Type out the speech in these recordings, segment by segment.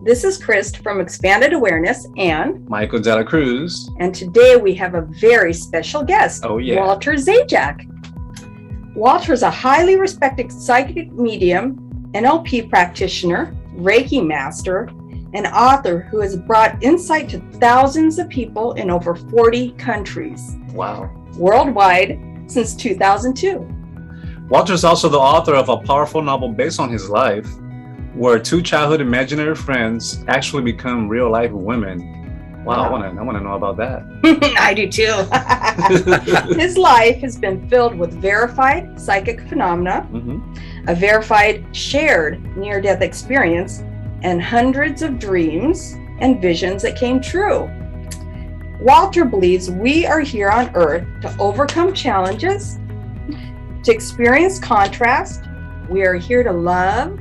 This is Krist from Expanded Awareness and Michael De La Cruz. And today we have a very special guest, Walter Zajac. Walter is a highly respected psychic medium, NLP practitioner, Reiki master, and author who has brought insight to thousands of people in over 40 countries. Wow. Worldwide since 2002. Walter is also the author of a powerful novel based on his life, where two childhood imaginary friends actually become real-life women. Wow, I want to know about that. I do too. His life has been filled with verified psychic phenomena, a verified shared near-death experience, and hundreds of dreams and visions that came true. Walter believes we are here on Earth to overcome challenges, to experience contrast. We are here to love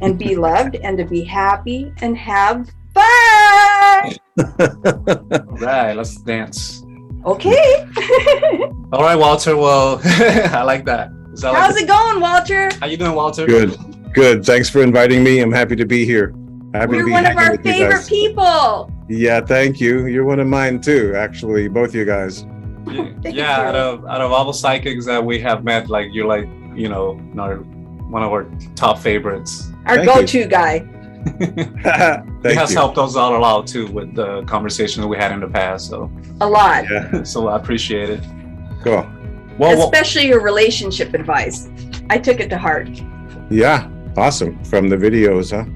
and be loved, and to be happy and have fun. All right, let's dance. Okay. All right, Walter. Well, I like that. How's it going, Walter? How you doing, Walter? Good. Thanks for inviting me. I'm happy to be here. You're one of our favorite people. Yeah, thank you. You're one of mine too, actually, both you guys. Yeah, out of all the psychics that we have met, like you're like, you know, one of our top favorites. Our go-to guy. He has helped us out a lot too with the conversations we had in the past. So a lot. Yeah. So I appreciate it. Cool. Well, especially your relationship advice. I took it to heart. Yeah, awesome. From the videos, huh?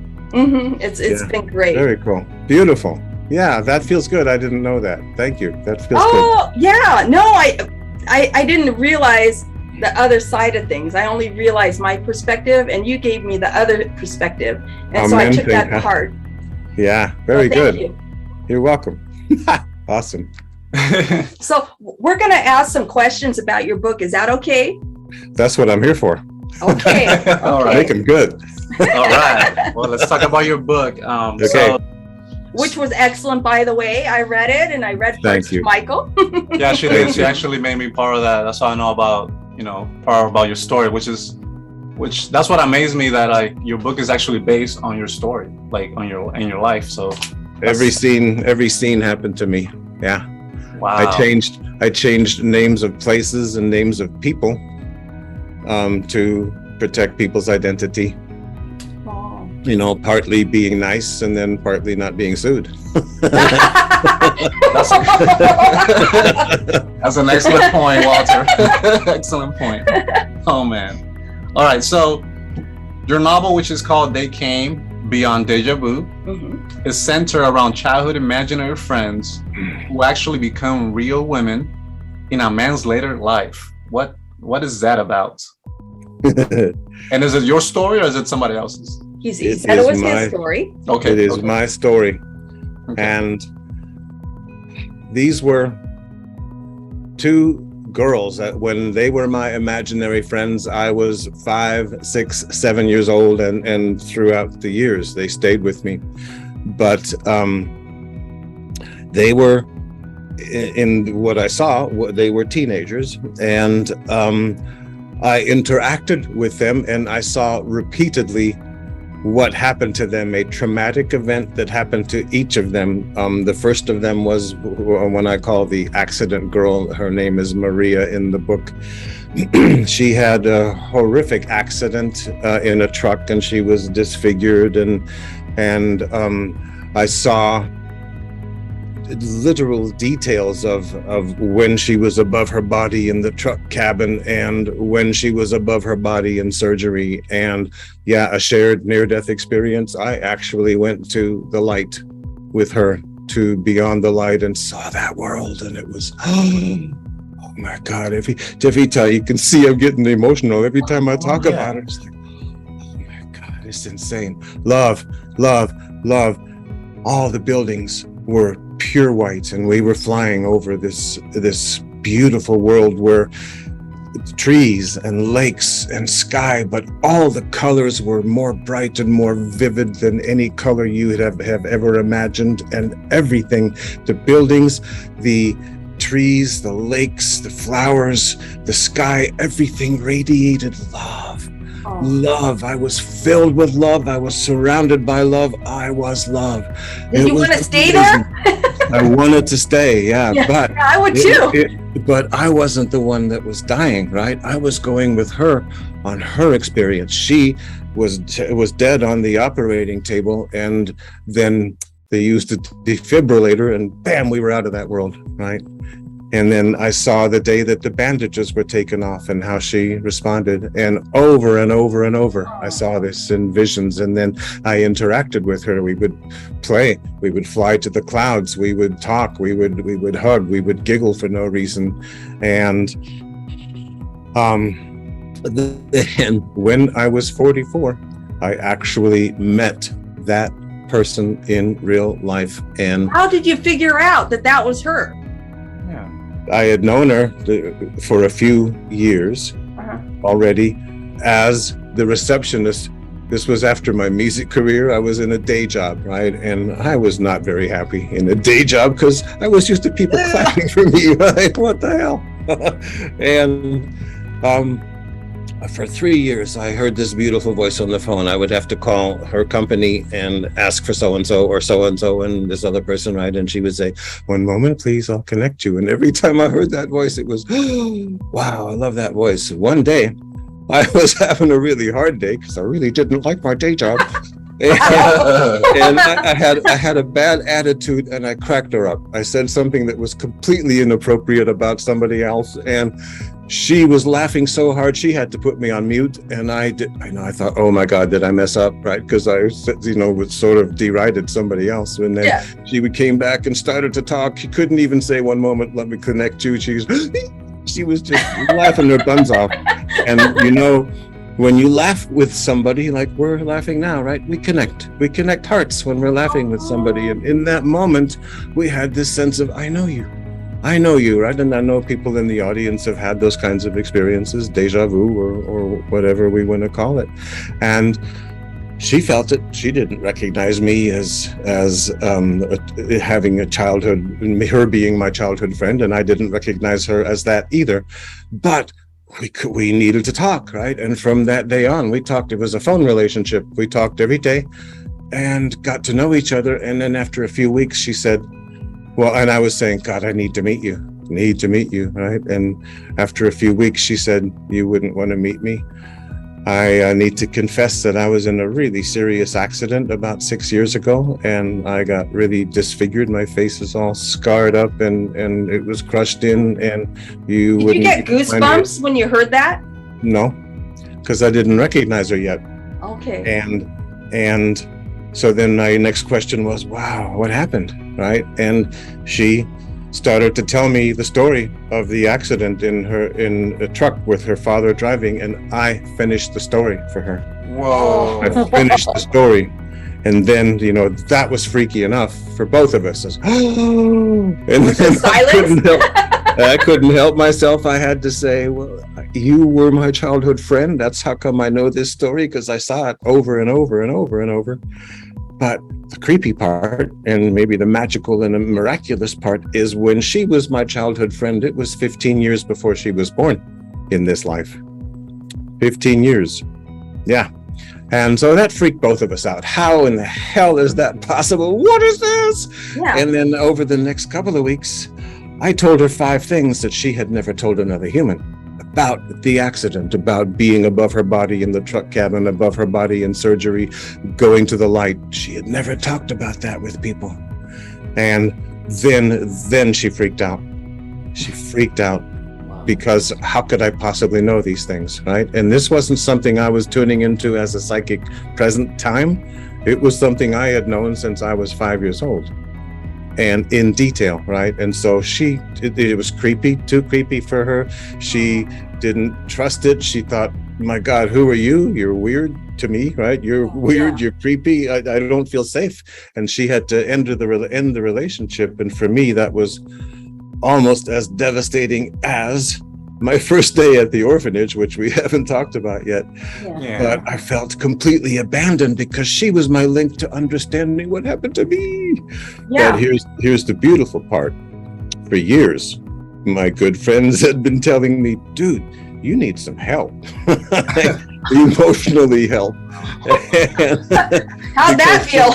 It's been great. Very cool. Beautiful. Yeah, that feels good. I didn't know that. Thank you. That feels good. Oh, yeah. No, I didn't realize the other side of things. I only realized my perspective, and you gave me the other perspective. And so I took that to heart. Yeah, very good. Thank you. You're welcome. Awesome. So we're going to ask some questions about your book. Is that okay? That's what I'm here for. Okay. All right. Make them good. All right. Well, let's talk about your book. Okay. Which was excellent, by the way. I read it, and I read Thank you, Michael. Yeah, she did. She actually made me part of that. That's how I know about, part about your story, which that's what amazed me, that like your book is actually based on your story, like in your life. So every scene happened to me. Yeah. Wow. I changed names of places and names of people to protect people's identity. Partly being nice and then partly not being sued. That's an excellent point, Walter. Excellent point. Oh man. All right, so your novel, which is called They Came Beyond Deja Vu, is centered around childhood imaginary friends who actually become real women in a man's later life. What is that about? And is it your story or is it somebody else's? He said it was his story. Okay. It is my story. Okay. And these were two girls that when they were my imaginary friends, I was 5, 6, 7 years old, and throughout the years they stayed with me. But they were, in what I saw, they were teenagers, and I interacted with them, and I saw repeatedly what happened to them, a traumatic event that happened to each of them. The first of them was when I call the accident girl. Her name is Maria in the book. She had a horrific accident in a truck, and she was disfigured, and I saw literal details of when she was above her body in the truck cabin and when she was above her body in surgery, and a shared near-death experience. I actually went to the light with her, to beyond the light, and saw that world, and it was oh my God. If you can see I'm getting emotional every time I talk about it. It's like, oh my God, it's insane. Love. All the buildings were pure white, and we were flying over this beautiful world where trees and lakes and sky, but all the colors were more bright and more vivid than any color you would have ever imagined. And everything, the buildings, the trees, the lakes, the flowers, the sky, everything radiated love. love. I was filled with love. I was surrounded by love. I was love. Did you want to stay there? I wanted to stay, yeah, but I would too. But I wasn't the one that was dying, right? I was going with her on her experience. She was dead on the operating table, and then they used a defibrillator, and bam, we were out of that world, right? And then I saw the day that the bandages were taken off and how she responded. And over and over and over, I saw this in visions. And then I interacted with her. We would play. We would fly to the clouds. We would talk. We would hug. We would giggle for no reason. And then when I was 44, I actually met that person in real life. And how did you figure out that that was her? I had known her for a few years already as the receptionist. This was after my music career. I was in a day job, right? And I was not very happy in a day job because I was used to people clapping for me, right? What the hell? And for 3 years, I heard this beautiful voice on the phone. I would have to call her company and ask for so-and-so or so-and-so and this other person, right? And she would say, "One moment, please, I'll connect you." And every time I heard that voice, it was, wow, I love that voice. One day, I was having a really hard day because I really didn't like my day job. And I had a bad attitude, and I cracked her up. I said something that was completely inappropriate about somebody else, and she was laughing so hard she had to put me on mute. And I thought, oh my God, did I mess up, right? Because I was sort of derided somebody else. And then she came back and started to talk. She couldn't even say, "One moment, let me connect you." She was just laughing her buns off. And when you laugh with somebody like we're laughing now, right? We connect hearts when we're laughing with somebody. And in that moment, we had this sense of, I know you, right? And I know people in the audience have had those kinds of experiences, deja vu or whatever we want to call it. And she felt it. She didn't recognize me as having a childhood, her being my childhood friend, and I didn't recognize her as that either. But we needed to talk, right? And from that day on, we talked. It was a phone relationship. We talked every day and got to know each other. And then after a few weeks, she said, well, and I was saying, God, I need to meet you, right? And after a few weeks, she said, "You wouldn't want to meet me. I need to confess that I was in a really serious accident about 6 years ago, and I got really disfigured. My face is all scarred up, and it was crushed in, and you Did you get goosebumps when you heard that? No, because I didn't recognize her yet. Okay. And so then my next question was, wow, what happened, right? And she started to tell me the story of the accident in a truck with her father driving, and I finished the story for her. Whoa. I finished the story. And then, that was freaky enough for both of us. And then I couldn't help myself. I had to say, well, you were my childhood friend. That's how come I know this story, because I saw it over and over and over and over. But the creepy part, and maybe the magical and the miraculous part, is when she was my childhood friend, it was 15 years before she was born in this life. 15 years. Yeah. And so that freaked both of us out. How in the hell is that possible? What is this? Yeah. And then over the next couple of weeks, I told her 5 things that she had never told another human about the accident, about being above her body in the truck cabin, above her body in surgery, going to the light. She had never talked about that with people. And then she freaked out. She freaked out. Because how could I possibly know these things, right? And this wasn't something I was tuning into as a psychic present time. It was something I had known since I was 5 years old, and in detail, right? And so it was creepy, too creepy for her. She didn't trust it. She thought, my God, who are you? You're weird to me, right? You're weird, you're creepy. I don't feel safe. And she had to end the relationship. And for me, that was almost as devastating as my first day at the orphanage, which we haven't talked about yet. Yeah. But I felt completely abandoned because she was my link to understanding what happened to me. Yeah. But here's the beautiful part. For years, my good friends had been telling me, dude, you need some help. emotionally help. How'd that feel?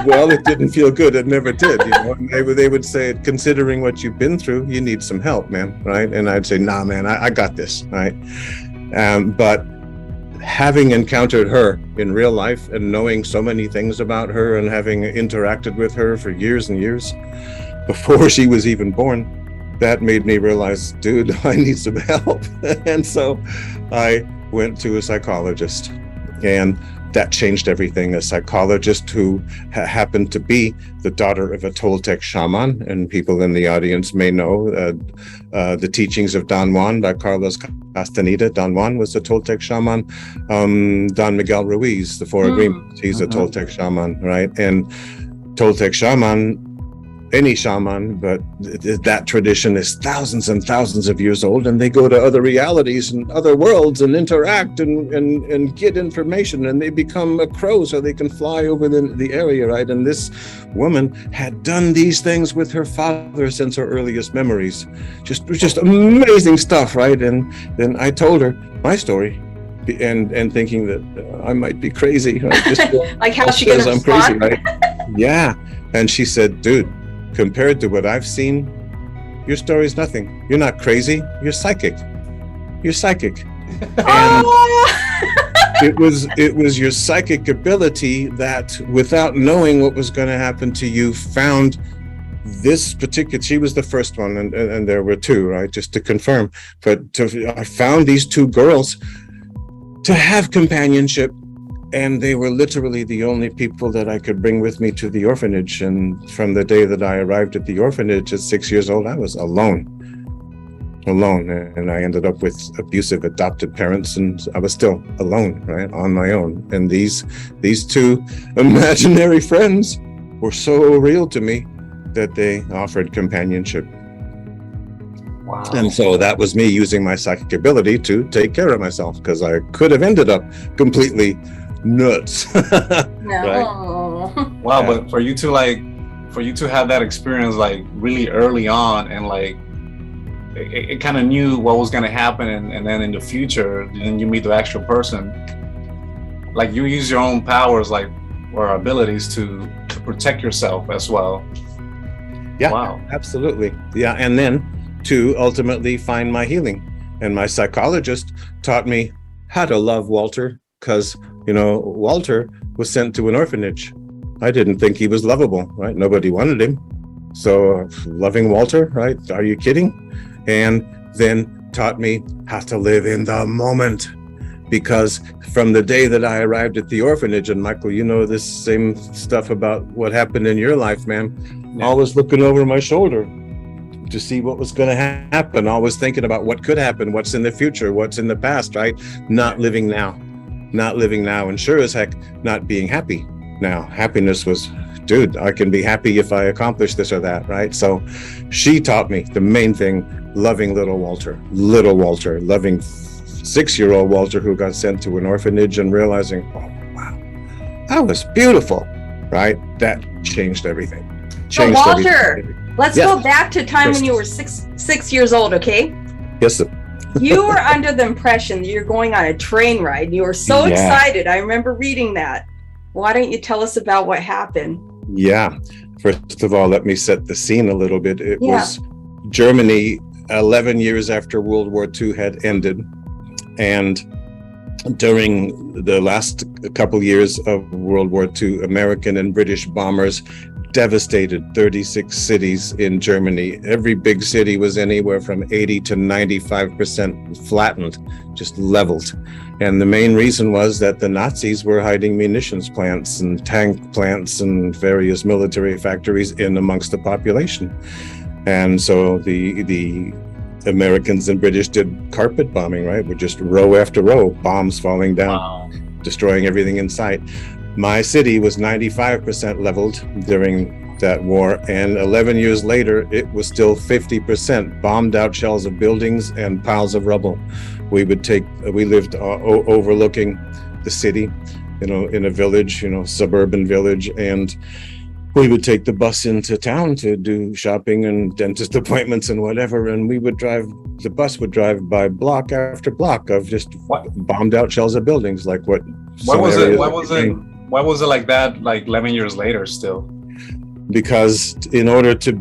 Well, it didn't feel good. It never did. And they would say, considering what you've been through, you need some help, man, right? And I'd say, nah, man, I got this, right? But having encountered her in real life and knowing so many things about her and having interacted with her for years and years before she was even born, that made me realize, dude, I need some help. And so I went to a psychologist, and that changed everything. A psychologist who happened to be the daughter of a Toltec shaman, and people in the audience may know the teachings of Don Juan by Carlos Castaneda. Don Juan was a Toltec shaman. Don Miguel Ruiz, the Four Agreements, he's a Toltec shaman, right? And Toltec shaman, any shaman, but that tradition is thousands and thousands of years old, and they go to other realities and other worlds and interact and get information, and they become a crow so they can fly over the area, right? And this woman had done these things with her father since her earliest memories. Just amazing stuff, right? And then I told her my story, and thinking that I might be crazy, right? Just like how's she gonna respond? Crazy, right? Yeah. And she said, dude, compared to what I've seen, your story's nothing. You're not crazy. You're psychic. You're psychic. And it was your psychic ability that, without knowing what was going to happen to you, found this particular. She was the first one, and there were two, right? Just to confirm. But I found these two girls to have companionship. And they were literally the only people that I could bring with me to the orphanage. And from the day that I arrived at the orphanage at 6 years old, I was alone. And I ended up with abusive adopted parents, and I was still alone, right, on my own. And these two imaginary friends were so real to me that they offered companionship. Wow. And so that was me using my psychic ability to take care of myself, because I could have ended up completely nuts. No. Right? Wow. Yeah. But for you to have that experience like really early on, and like it kind of knew what was going to happen, and then in the future, then you meet the actual person, like you use your own powers, like, or abilities to protect yourself as well. Yeah. Wow. Absolutely. Yeah. And then to ultimately find my healing, and my psychologist taught me how to love Walter, because Walter was sent to an orphanage. I didn't think he was lovable, right? Nobody wanted him. So loving Walter, right? Are you kidding? And then taught me how to live in the moment. Because from the day that I arrived at the orphanage, and Michael, you know this same stuff about what happened in your life, man. Yeah. Always looking over my shoulder to see what was going to happen. Always thinking about what could happen, what's in the future, what's in the past, right? Not living now. And sure as heck not being happy now. Happiness was, dude, I can be happy if I accomplish this or that, right? So she taught me the main thing, loving little Walter, loving 6-year-old Walter, who got sent to an orphanage, and realizing, oh wow, that was beautiful, right? That changed everything. So Walter, let's go back to time when you were six years old, okay? Yes, sir. You were under the impression that you're going on a train ride. You were so excited. I remember reading that. Why don't you tell us about what happened? Yeah. First of all, let me set the scene a little bit. It was Germany 11 years after World War II had ended. And during the last couple years of World War II, American and British bombers devastated 36 cities in Germany. Every big city was anywhere from 80 to 95% flattened, just leveled. And the main reason was that the Nazis were hiding munitions plants and tank plants and various military factories in amongst the population. And so the Americans and British did carpet bombing, right? With just row after row, bombs falling down, destroying everything in sight. My city was 95% leveled during that war, and 11 years later, it was still 50% bombed out shells of buildings and piles of rubble. We lived overlooking the city, in a village, suburban village, and we would take the bus into town to do shopping and dentist appointments and whatever, and the bus would drive by block after block of just bombed out shells of buildings, like what was it? Why was it like that, like 11 years later still? Because in order to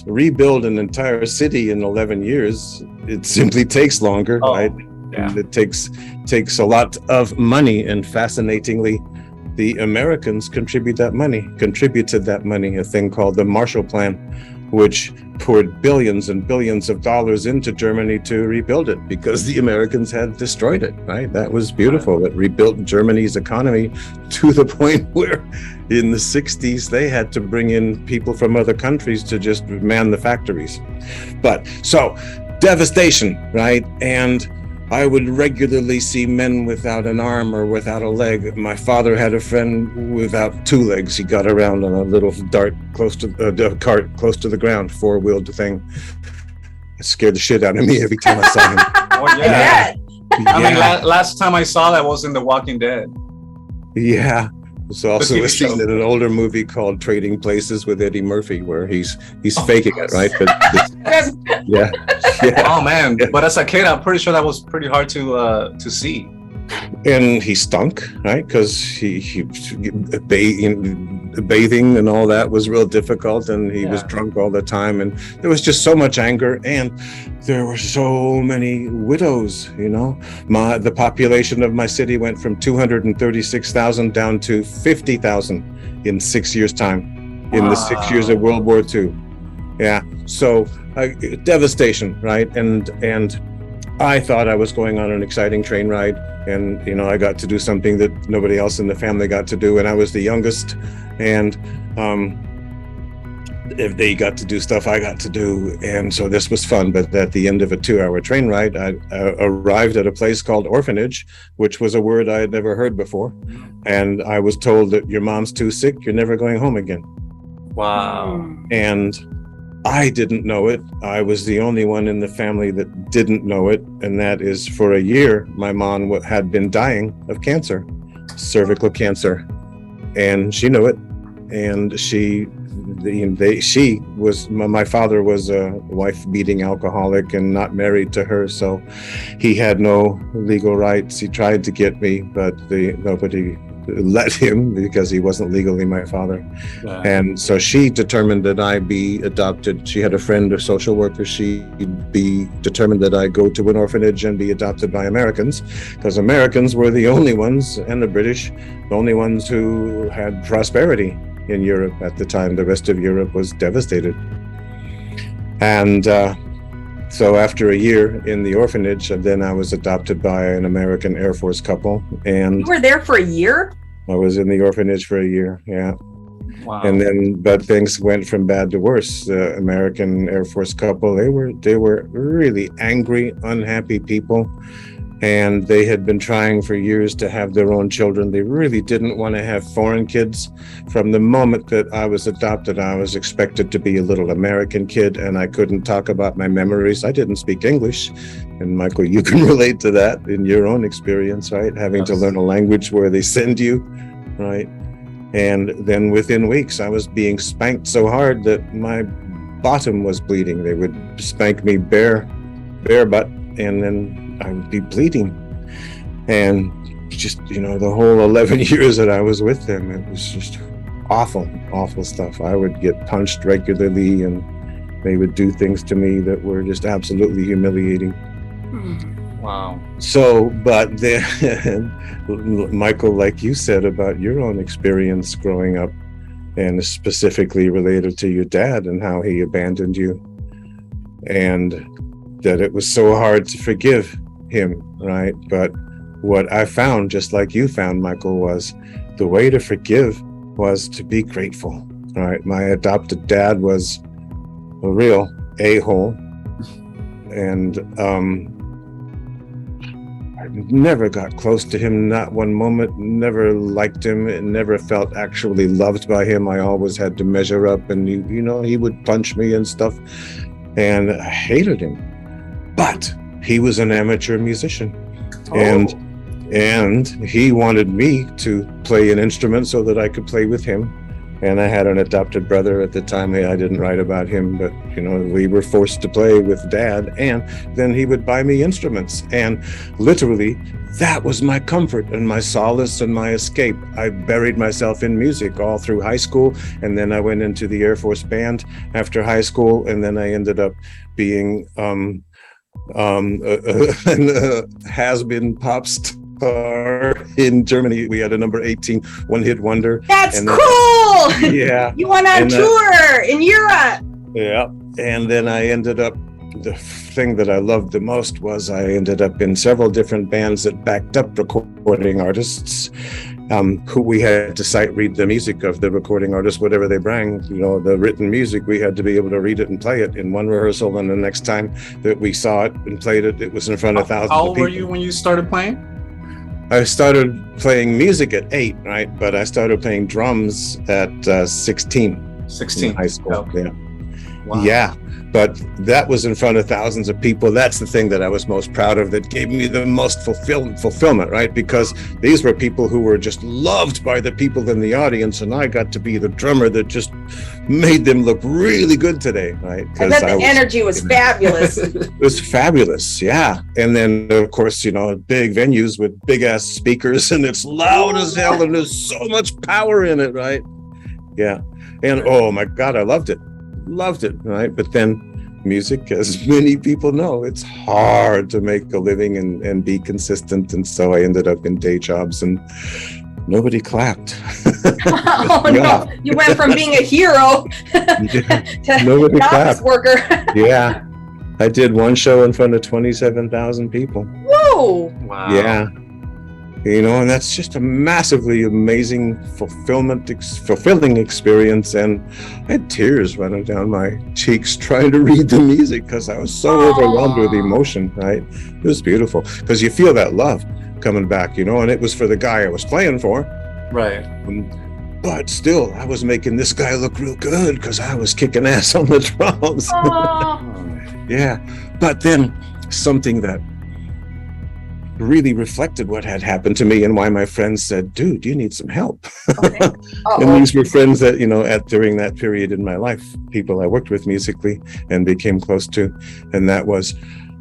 rebuild an entire city in 11 years, it simply takes longer, right? Yeah. And it takes a lot of money, and fascinatingly, the Americans contributed that money, a thing called the Marshall Plan, which poured billions and billions of dollars into Germany to rebuild it, because the Americans had destroyed it, right? That was beautiful. It rebuilt Germany's economy to the point where in the 60s, they had to bring in people from other countries to just man the factories. But so devastation, right? And I would regularly see men without an arm or without a leg. My father had a friend without 2 legs. He got around on a little cart close to the ground, 4-wheeled thing. It scared the shit out of me every time I saw him. Oh, yeah. I mean, last time I saw that was in The Walking Dead. Yeah. There's also a scene in an older movie called Trading Places with Eddie Murphy, where he's faking it, right? But yeah. Oh man! Yeah. But as a kid, I'm pretty sure that was pretty hard to see. And he stunk, right? Because he bathing and all that was real difficult, and he was drunk all the time, and there was just so much anger, and there were so many widows. The population of my city went from 236,000 down to 50,000 in 6 years' time, in the 6 years of World War II. Yeah, so devastation, right? And I thought I was going on an exciting train ride, and I got to do something that nobody else in the family got to do, and I was the youngest, and if they got to do stuff I got to do, and so this was fun. But at the end of a 2-hour train ride, I arrived at a place called orphanage, which was a word I had never heard before, and I was told that your mom's too sick, you're never going home again. Wow. And I didn't know it. I was the only one in the family that didn't know it. And that is, for a year, my mom had been dying of cancer, cervical cancer. And she knew it. And my father was a wife-beating alcoholic and not married to her. So he had no legal rights. He tried to get me, but nobody let him, because he wasn't legally my father. Wow. And so she determined that I be adopted. She had a friend, a social worker. She'd be determined that I go to an orphanage and be adopted by Americans, because Americans were the only ones, and the British, the only ones who had prosperity in Europe at the time. The rest of Europe was devastated. And so after a year in the orphanage, then I was adopted by an American Air Force couple. And you were there for a year? I was in the orphanage for a year, yeah. Wow. But things went from bad to worse. The American Air Force couple, they were really angry, unhappy people. And they had been trying for years to have their own children. They really didn't want to have foreign kids. From the moment that I was adopted, I was expected to be a little American kid, and I couldn't talk about my memories. I didn't speak English. And Michael, you can relate to that in your own experience, right? Having to learn a language where they send you, right? And then within weeks, I was being spanked so hard that my bottom was bleeding. They would spank me bare butt, and then I would be bleeding. And just, the whole 11 years that I was with them, it was just awful stuff. I would get punched regularly, and they would do things to me that were just absolutely humiliating. Wow. So, but then, Michael, like you said about your own experience growing up, and specifically related to your dad and how he abandoned you, and that it was so hard to forgive him, right? But what I found, just like you found, Michael, was the way to forgive was to be grateful, right? My adopted dad was a real a-hole, and I never got close to him, not one moment, never liked him, and never felt actually loved by him. I always had to measure up, and he would punch me and stuff, and I hated him. But he was an amateur musician, and he wanted me to play an instrument so that I could play with him. And I had an adopted brother at the time. I didn't write about him, but we were forced to play with Dad, and then he would buy me instruments, and literally that was my comfort and my solace and my escape. I buried myself in music all through high school, and then I went into the Air Force Band after high school, and then I ended up being has-been pop star in Germany. We had a number 18 one-hit wonder. That's cool. Yeah. You went on tour in Europe. Yeah. And then I ended up, the thing that I loved the most was I ended up in several different bands that backed up recording artists, who we had to read the music of the recording artist, whatever they bring, the written music, we had to be able to read it and play it in one rehearsal. And the next time that we saw it and played it, it was in front of thousands of people. How old were you when you started playing? I started playing music at 8, right? But I started playing drums at 16. 16. In high school. Okay. Yeah. Wow. Yeah. But that was in front of thousands of people. That's the thing that I was most proud of, that gave me the most fulfillment, right? Because these were people who were just loved by the people in the audience, and I got to be the drummer that just made them look really good today, right? I bet the energy was fabulous. It was fabulous, yeah. And then, of course, big venues with big ass speakers, and it's loud as hell, and there's so much power in it, right? Yeah. And oh my God, I loved it, right? But then music, as many people know, it's hard to make a living and be consistent. And so I ended up in day jobs, and nobody clapped. Oh no, you went from being a hero to nobody an office worker. Yeah, I did one show in front of 27,000 people. Whoa! Wow. Yeah. And that's just a massively amazing, fulfilling experience. And I had tears running down my cheeks trying to read the music because I was so overwhelmed with emotion, right? It was beautiful because you feel that love coming back, and it was for the guy I was playing for. Right. But still, I was making this guy look real good because I was kicking ass on the drums. Yeah. But then something that really reflected what had happened to me and why my friends said, dude, you need some help. Okay. And these were friends that, during that period in my life, people I worked with musically and became close to. And that was,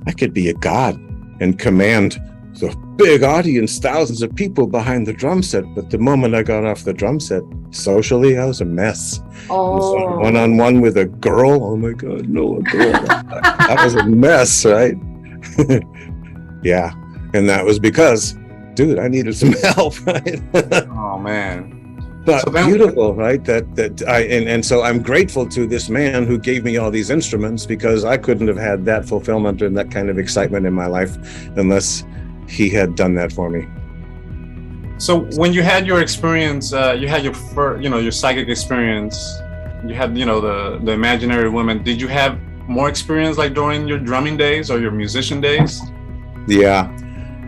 I could be a god and command the big audience, thousands of people behind the drum set. But the moment I got off the drum set, socially, I was a mess. Oh. One-on-one with a girl. Oh my God, no, a girl. I was a mess, right? Yeah. And that was because, dude, I needed some help, right? Oh man. But so beautiful, right? So I'm grateful to this man who gave me all these instruments, because I couldn't have had that fulfillment and that kind of excitement in my life unless he had done that for me. So when you had your experience, you had your first, your psychic experience, you had, the imaginary woman. Did you have more experience like during your drumming days or your musician days? Yeah.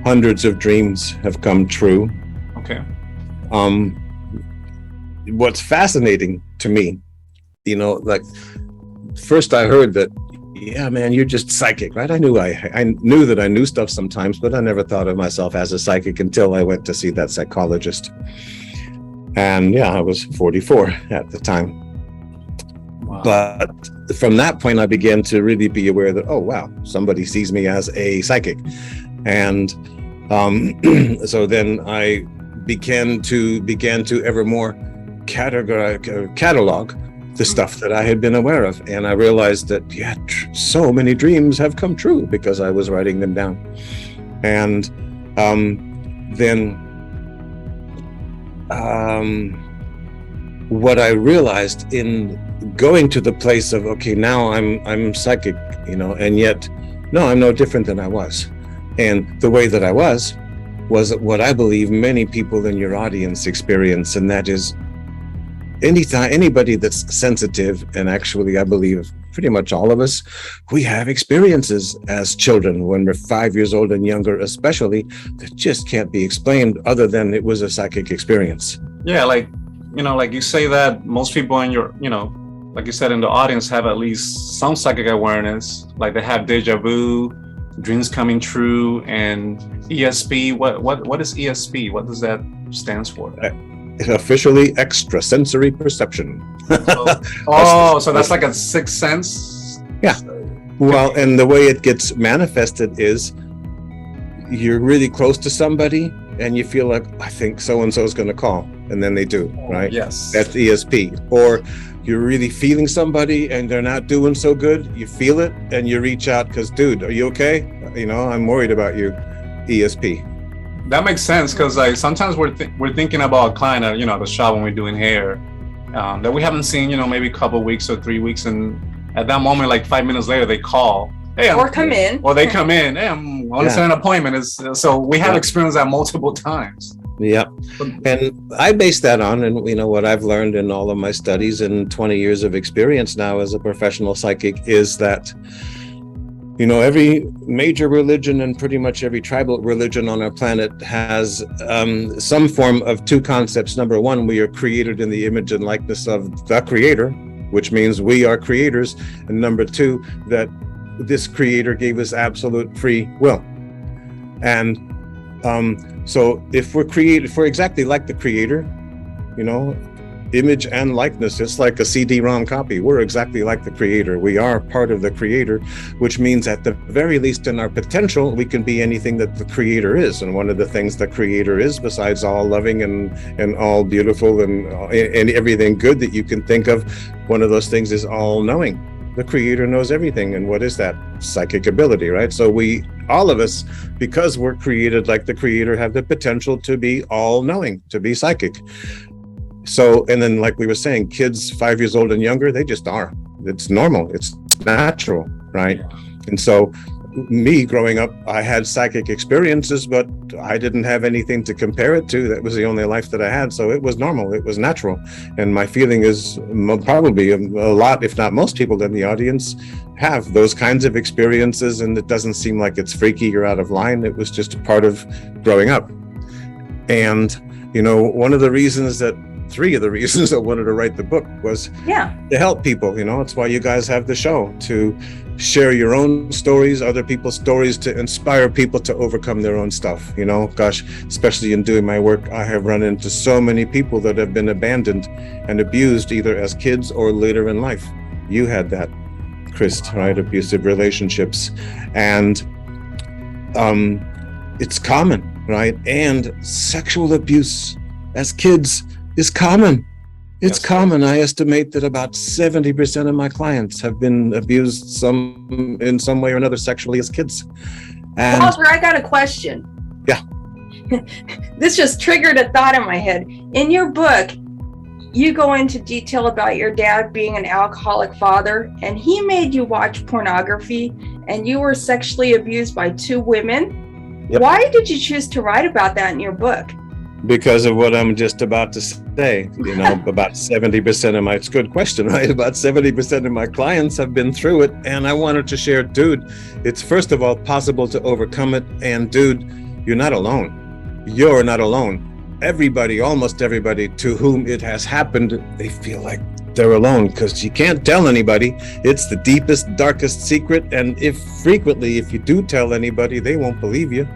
Hundreds of dreams have come true. Okay. What's fascinating to me, like first I heard that, yeah, man, you're just psychic, right? I knew that I knew stuff sometimes, but I never thought of myself as a psychic until I went to see that psychologist. And yeah, I was 44 at the time. Wow. But from that point, I began to really be aware that, oh, wow, somebody sees me as a psychic. And so then I began to ever more catalog the stuff that I had been aware of. And I realized that, yeah, so many dreams have come true because I was writing them down. And then what I realized in going to the place of, okay, now I'm psychic, and yet, no, I'm no different than I was. And the way that I was what I believe many people in your audience experience, and that is anybody that's sensitive, and actually I believe pretty much all of us, we have experiences as children when we're 5 years old and younger, especially, that just can't be explained other than it was a psychic experience. Yeah, like you say that most people in your, like you said, in the audience have at least some psychic awareness, like they have deja vu, dreams coming true, and ESP. What is ESP? What does that stands for? officially extrasensory perception. So that's like a sixth sense. Yeah. Well, and the way it gets manifested is you're really close to somebody and you feel like, I think so-and-so is going to call, and then they do, right? Yes. That's ESP. Or you're really feeling somebody and they're not doing so good. You feel it and you reach out because, dude, are you okay? I'm worried about you. ESP. That makes sense, because like sometimes we're thinking about a client at the shop when we're doing hair that we haven't seen maybe a couple of weeks or 3 weeks, and at that moment, like 5 minutes later, they call. Hey, or come in. Or they come in. Hey, I want to set an appointment. So we have experienced that multiple times. Yeah. And I base that on, and what I've learned in all of my studies and 20 years of experience now as a professional psychic is that, every major religion and pretty much every tribal religion on our planet has some form of two concepts. Number one, we are created in the image and likeness of the Creator, which means we are creators. And number two, that this Creator gave us absolute free will. And so if we're exactly like the Creator, image and likeness, it's like a CD-ROM copy. We're exactly like the Creator. We are part of the Creator, which means at the very least in our potential, we can be anything that the Creator is. And one of the things the Creator is, besides all loving and all beautiful and everything good that you can think of, one of those things is all knowing. The Creator knows everything. And what is that? Psychic ability, right? So all of us, because we're created like the Creator, have the potential to be all knowing, to be psychic. So, and then like we were saying, kids 5 years old and younger, they just are. It's normal. It's natural, right? And so me growing up, I had psychic experiences, but I didn't have anything to compare it to. That was the only life that I had. So it was normal. It was natural. And my feeling is probably a lot, if not most people in the audience have those kinds of experiences. And it doesn't seem like it's freaky or out of line. It was just a part of growing up. And, one of the reasons three of the reasons I wanted to write the book was to help people. It's why you guys have the show, to share your own stories, other people's stories, to inspire people to overcome their own stuff. Gosh, especially in doing my work, I have run into so many people that have been abandoned and abused either as kids or later in life. You had that, Krist, right? Abusive relationships. And it's common, right? And sexual abuse as kids is common. It's common. I estimate that about 70% of my clients have been abused in some way or another sexually as kids. And Walter, I got a question. Yeah. This just triggered a thought in my head. In your book, you go into detail about your dad being an alcoholic father, and he made you watch pornography, and you were sexually abused by 2 women. Yep. Why did you choose to write about that in your book? Because of what I'm just about to say, about 70% of it's a good question, right? About 70% of my clients have been through it. And I wanted to share, dude, it's first of all possible to overcome it. And dude, you're not alone. You're not alone. Everybody, almost everybody to whom it has happened, they feel like they're alone because you can't tell anybody. It's the deepest, darkest secret. And if you do tell anybody, they won't believe you.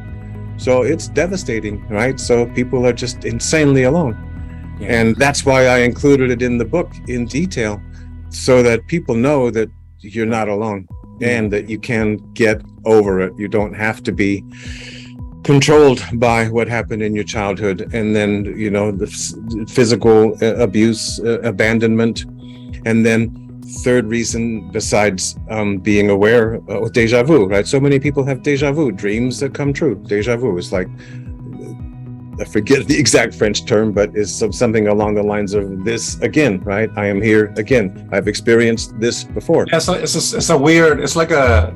So it's devastating, right? So people are just insanely alone. Yeah. And that's why I included it in the book in detail, so that people know that you're not alone and that you can get over it. You don't have to be controlled by what happened in your childhood. And then, the physical abuse, abandonment. And then third reason, besides being aware of deja vu, right? So many people have deja vu, dreams that come true. Deja vu is like, I forget the exact French term, but it's something along the lines of this again, right? I am here again. I've experienced this before. Yeah, so it's a weird, it's like a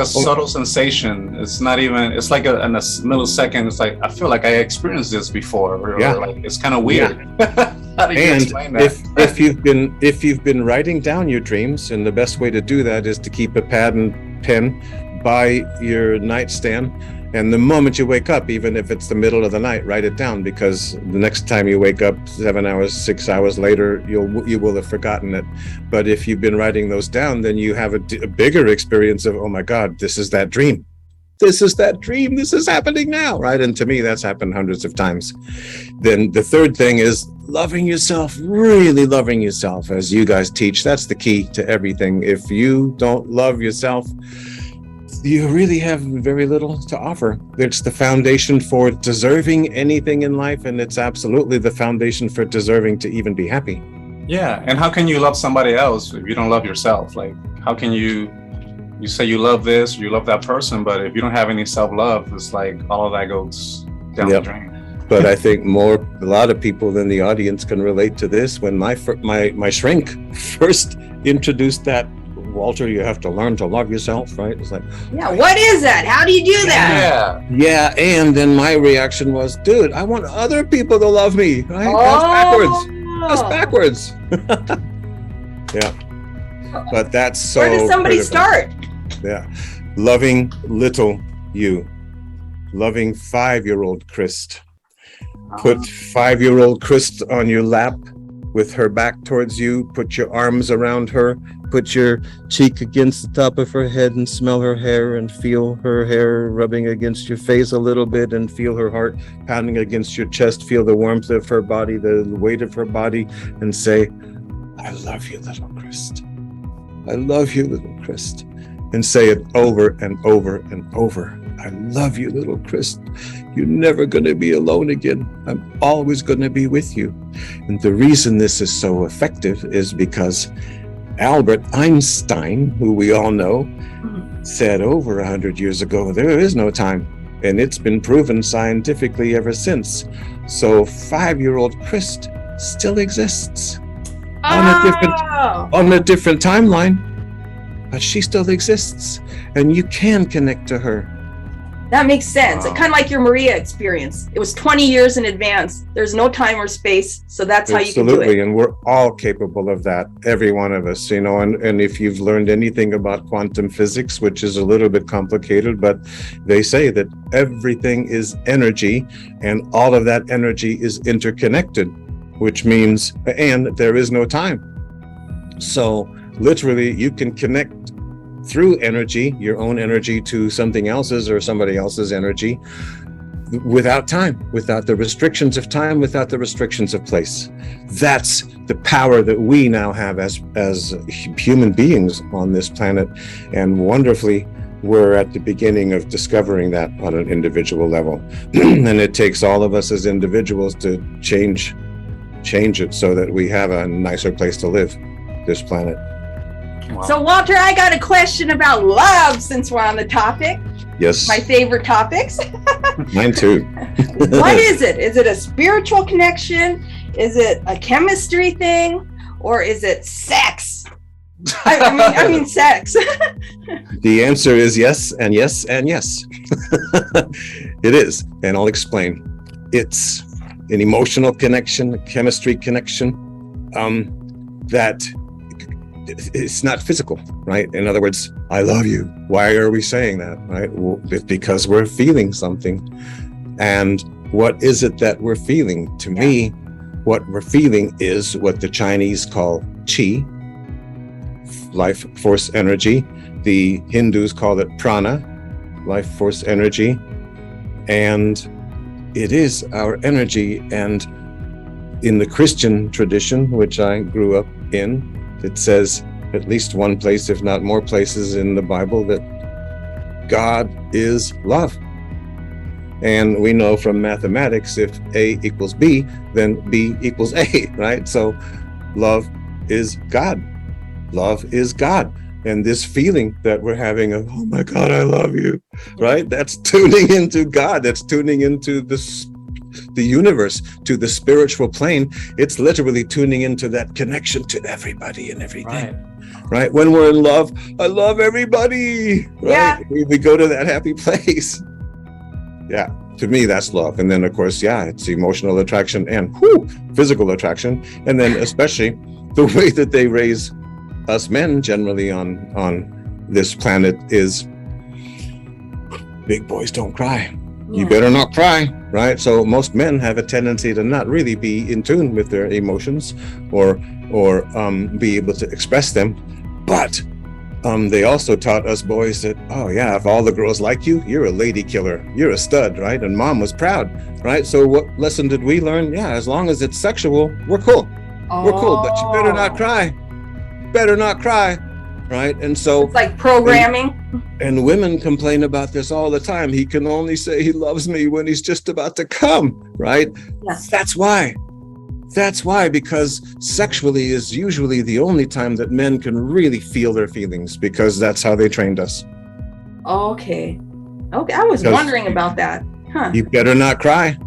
subtle sensation. It's not even, it's like in a millisecond, it's like, I feel like I experienced this before, or like, it's kind of weird. Yeah. How do you explain that? if you've been writing down your dreams, and the best way to do that is to keep a pad and pen by your nightstand, and the moment you wake up, even if it's the middle of the night, write it down, because the next time you wake up 7 hours, 6 hours later, you will have forgotten it. But if you've been writing those down, then you have a bigger experience of, oh my God, this is that dream. this is that dream. This is happening now, right? And to me, that's happened hundreds of times. Then the third thing is loving yourself, really loving yourself, as you guys teach. That's the key to everything. If you don't love yourself, you really have very little to offer. It's the foundation for deserving anything in life, and it's absolutely the foundation for deserving to even be happy. Yeah, and how can you love somebody else if you don't love yourself? Like, how can you say you love this, or you love that person, but if you don't have any self-love, it's like all of that goes down the drain. But I think a lot of people in the audience can relate to this. When my shrink first introduced that, Walter, you have to learn to love yourself, right? It's like, yeah, what is that? How do you do that? Yeah, and then my reaction was, dude, I want other people to love me, right? That's backwards. Yeah. But that's so Where does somebody critical. start? Yeah. Loving little you. Loving 5-year-old Krist. Put 5-year-old Krist on your lap with her back towards you. Put your arms around her. Put your cheek against the top of her head and smell her hair and feel her hair rubbing against your face a little bit, and feel her heart pounding against your chest. Feel the warmth of her body, the weight of her body, and say, I love you, little Krist. I love you, little Krist. And say it over and over and over. I love you, little Krist. You're never going to be alone again. I'm always going to be with you. And the reason this is so effective is because Albert Einstein, who we all know, said over 100 years ago, there is no time. And it's been proven scientifically ever since. So 5-year-old Krist still exists on a different timeline, but she still exists, and you can connect to her. That makes sense. Kind of like your Maria experience. It was 20 years in advance. There's no time or space, so that's how you can do it. Absolutely, and we're all capable of that, every one of us, and if you've learned anything about quantum physics, which is a little bit complicated, but they say that everything is energy, and all of that energy is interconnected, which means, and there is no time. So literally, you can connect through energy, your own energy, to something else's or somebody else's energy without time, without the restrictions of time, without the restrictions of place. That's the power that we now have as human beings on this planet. And wonderfully, we're at the beginning of discovering that on an individual level. And it takes all of us as individuals to change it so that we have a nicer place to live, this planet. Wow. So Walter, I got a question about love since we're on the topic. Yes. My favorite topics. Mine too. What is it? Is it a spiritual connection? Is it a chemistry thing? Or is it sex? I mean sex. The answer is yes, and yes, and yes. It is, and I'll explain. It's an emotional connection, a chemistry connection, that it's not physical, right? In other words, I love you. Why are we saying that, right? Well, it's because we're feeling something. And what is it that we're feeling? To me, what we're feeling is what the Chinese call qi, life force energy. The Hindus call it prana, life force energy. And it is our energy. And in the Christian tradition, which I grew up in, it says at least one place, if not more places in the Bible, that God is love. And we know from mathematics, if A equals B, then B equals A, right? So love is God. Love is God. And this feeling that we're having of, oh my God, I love you, right? That's tuning into God. That's tuning into the universe, to the spiritual plane. It's literally tuning into that connection to everybody and everything. Right? When we're in love, I love everybody. Right? Yeah. We go to that happy place. Yeah. To me, that's love. And then, of course, it's emotional attraction and physical attraction. And then especially the way that they raise us men generally on this planet is big boys don't cry. You better not cry, right? So most men have a tendency to not really be in tune with their emotions or be able to express them. But they also taught us boys that, oh yeah, if all the girls like you, you're a lady killer, you're a stud, right? And mom was proud, right? So what lesson did we learn? Yeah, as long as it's sexual, we're cool. We're cool, but you better not cry. Better not cry, right? And so it's like programming. And women complain about this all the time. He can only say he loves me when he's just about to come, right? Yes. That's why. That's why, because sexually is usually the only time that men can really feel their feelings, because that's how they trained us. Okay, I was wondering about that. Huh. You better not cry,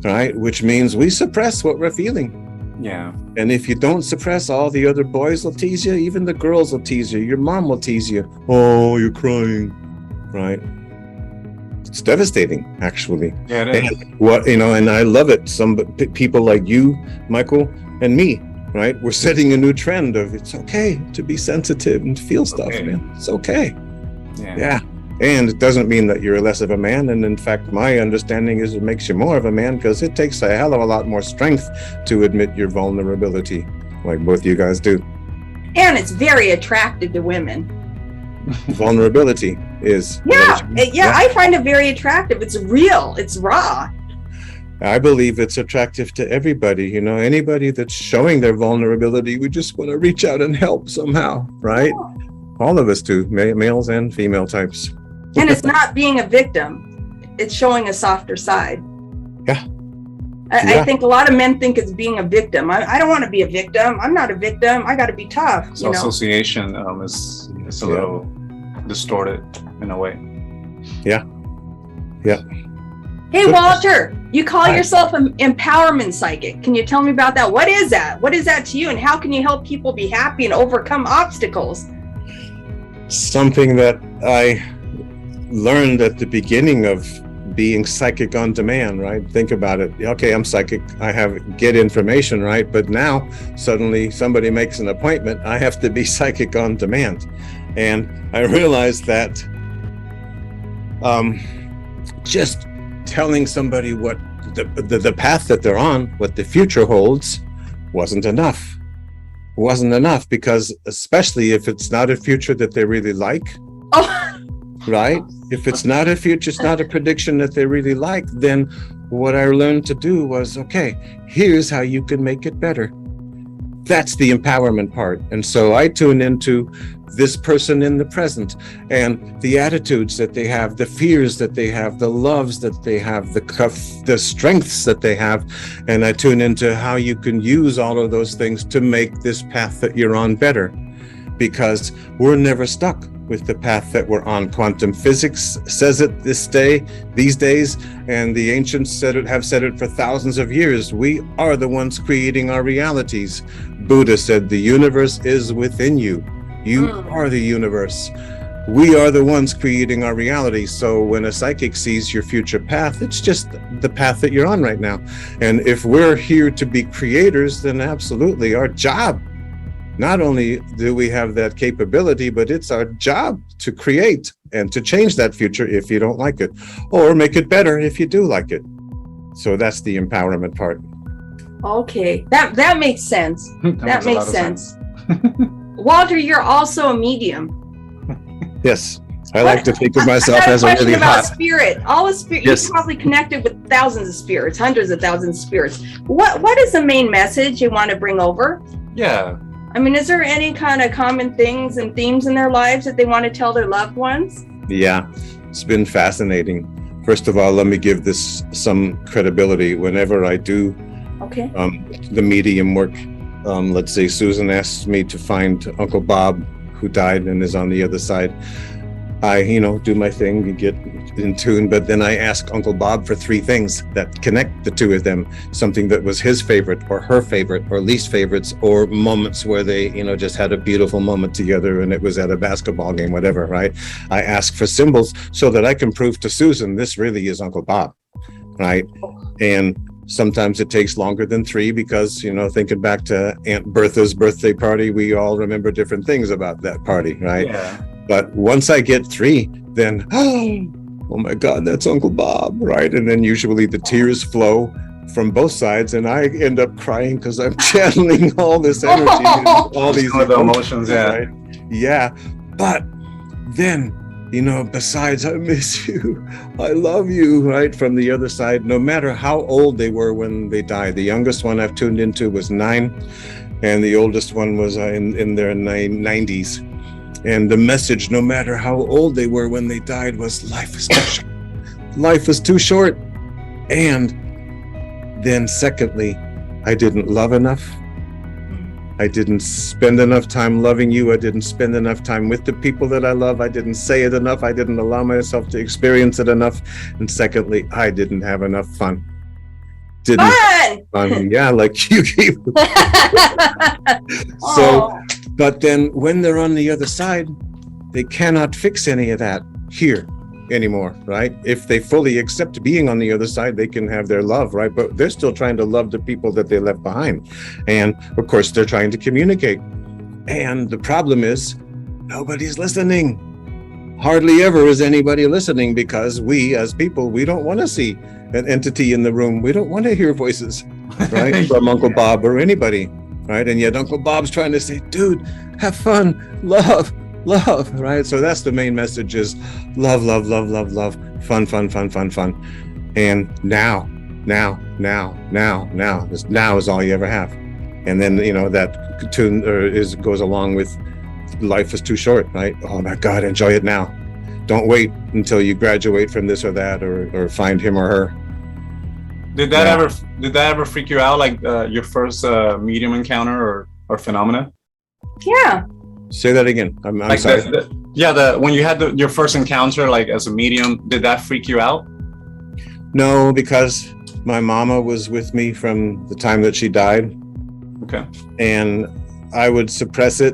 right? Which means we suppress what we're feeling. Yeah. And if you don't suppress, all the other boys will tease you, even the girls will tease you, your mom will tease you. Oh, you're crying, right? It's devastating, actually. Yeah, it is. And and I love it. Some people like you, Michael, and me, right? We're setting a new trend of it's okay to be sensitive and feel stuff, man. It's okay. Yeah. And it doesn't mean that you're less of a man. And in fact, my understanding is it makes you more of a man, because it takes a hell of a lot more strength to admit your vulnerability, like both you guys do. And it's very attractive to women. Vulnerability is. Yeah, I find it very attractive. It's real. It's raw. I believe it's attractive to everybody. Anybody that's showing their vulnerability, we just want to reach out and help somehow, right? All of us do, males and female types. And it's not being a victim. It's showing a softer side. Yeah. I think a lot of men think it's being a victim. I don't want to be a victim. I'm not a victim. I got to be tough. So association is a little distorted in a way. Yeah. Hey, Walter, you call yourself an empowerment psychic. Can you tell me about that? What is that? What is that to you? And how can you help people be happy and overcome obstacles? Something that I learned at the beginning of being psychic on demand, right? Think about it. Okay, I'm psychic. I get information, right? But now suddenly somebody makes an appointment. I have to be psychic on demand. And I realized that just telling somebody what the path that they're on, what the future holds, wasn't enough. Wasn't enough, because especially if it's not a future that they really like, right? If it's not a future, it's not a prediction that they really like, then what I learned to do was, okay, here's how you can make it better. That's the empowerment part. And so I tune into this person in the present and the attitudes that they have, the fears that they have, the loves that they have, the strengths that they have. And I tune into how you can use all of those things to make this path that you're on better, because we're never stuck with the path that we're on. Quantum physics says it these days, and the ancients have said it for thousands of years. We are the ones creating our realities. Buddha said the universe is within you. You are the universe. We are the ones creating our reality. So when a psychic sees your future path, it's just the path that you're on right now. And if we're here to be creators, then absolutely our job. Not only do we have that capability, but it's our job to create and to change that future if you don't like it, or make it better if you do like it. So that's the empowerment part. Okay, that makes sense. That makes sense. Walter, you're also a medium. Yes, I like to think of myself as a really hot spirit. All the spirit. Yes. You've probably connected with thousands of spirits, hundreds of thousands of spirits. What is the main message you want to bring over? Yeah. I mean, is there any kind of common things and themes in their lives that they want to tell their loved ones? Yeah, it's been fascinating. First of all, let me give this some credibility. Whenever I do the medium work, let's say Susan asks me to find Uncle Bob, who died and is on the other side. I, do my thing, you get in tune, but then I ask Uncle Bob for 3 things that connect the two of them, something that was his favorite or her favorite or least favorites, or moments where they, just had a beautiful moment together and it was at a basketball game, whatever, right? I ask for symbols so that I can prove to Susan, this really is Uncle Bob, right? And sometimes it takes longer than 3 because, thinking back to Aunt Bertha's birthday party, we all remember different things about that party, right? Yeah. But once I get 3, then, oh my God, that's Uncle Bob, right? And then usually the tears flow from both sides, and I end up crying because I'm channeling all this energy, all these emotions, right? Yeah. But then, besides, I miss you, I love you, right? From the other side, no matter how old they were when they died. The youngest one I've tuned into was 9, and the oldest one was in their 90s. And the message, no matter how old they were when they died, was life is too short. Life is too short. And then secondly, I didn't love enough. I didn't spend enough time loving you. I didn't spend enough time with the people that I love. I didn't say it enough. I didn't allow myself to experience it enough. And secondly, I didn't have enough fun. Fun! Yeah, like you keep. So, but then when they're on the other side, they cannot fix any of that here anymore, right? If they fully accept being on the other side, they can have their love, right? But they're still trying to love the people that they left behind. And of course, they're trying to communicate. And the problem is, nobody's listening. Hardly ever is anybody listening, because we as people, we don't want to see an entity in the room. We don't want to hear voices, right? From Uncle Bob or anybody, right? And yet Uncle Bob's trying to say, dude, have fun, love, right? So that's the main message, is love, love, love, love, love, fun, fun, fun, fun, fun. And now is all you ever have. And then, that tune goes along with life is too short, right? Oh my God, enjoy it now. Don't wait until you graduate from this or that, or find him or her. Did that ever freak you out, like your first medium encounter or phenomena? Yeah. Say that again. I'm like sorry. When you had your first encounter, like as a medium, did that freak you out? No, because my mama was with me from the time that she died. Okay. And I would suppress it,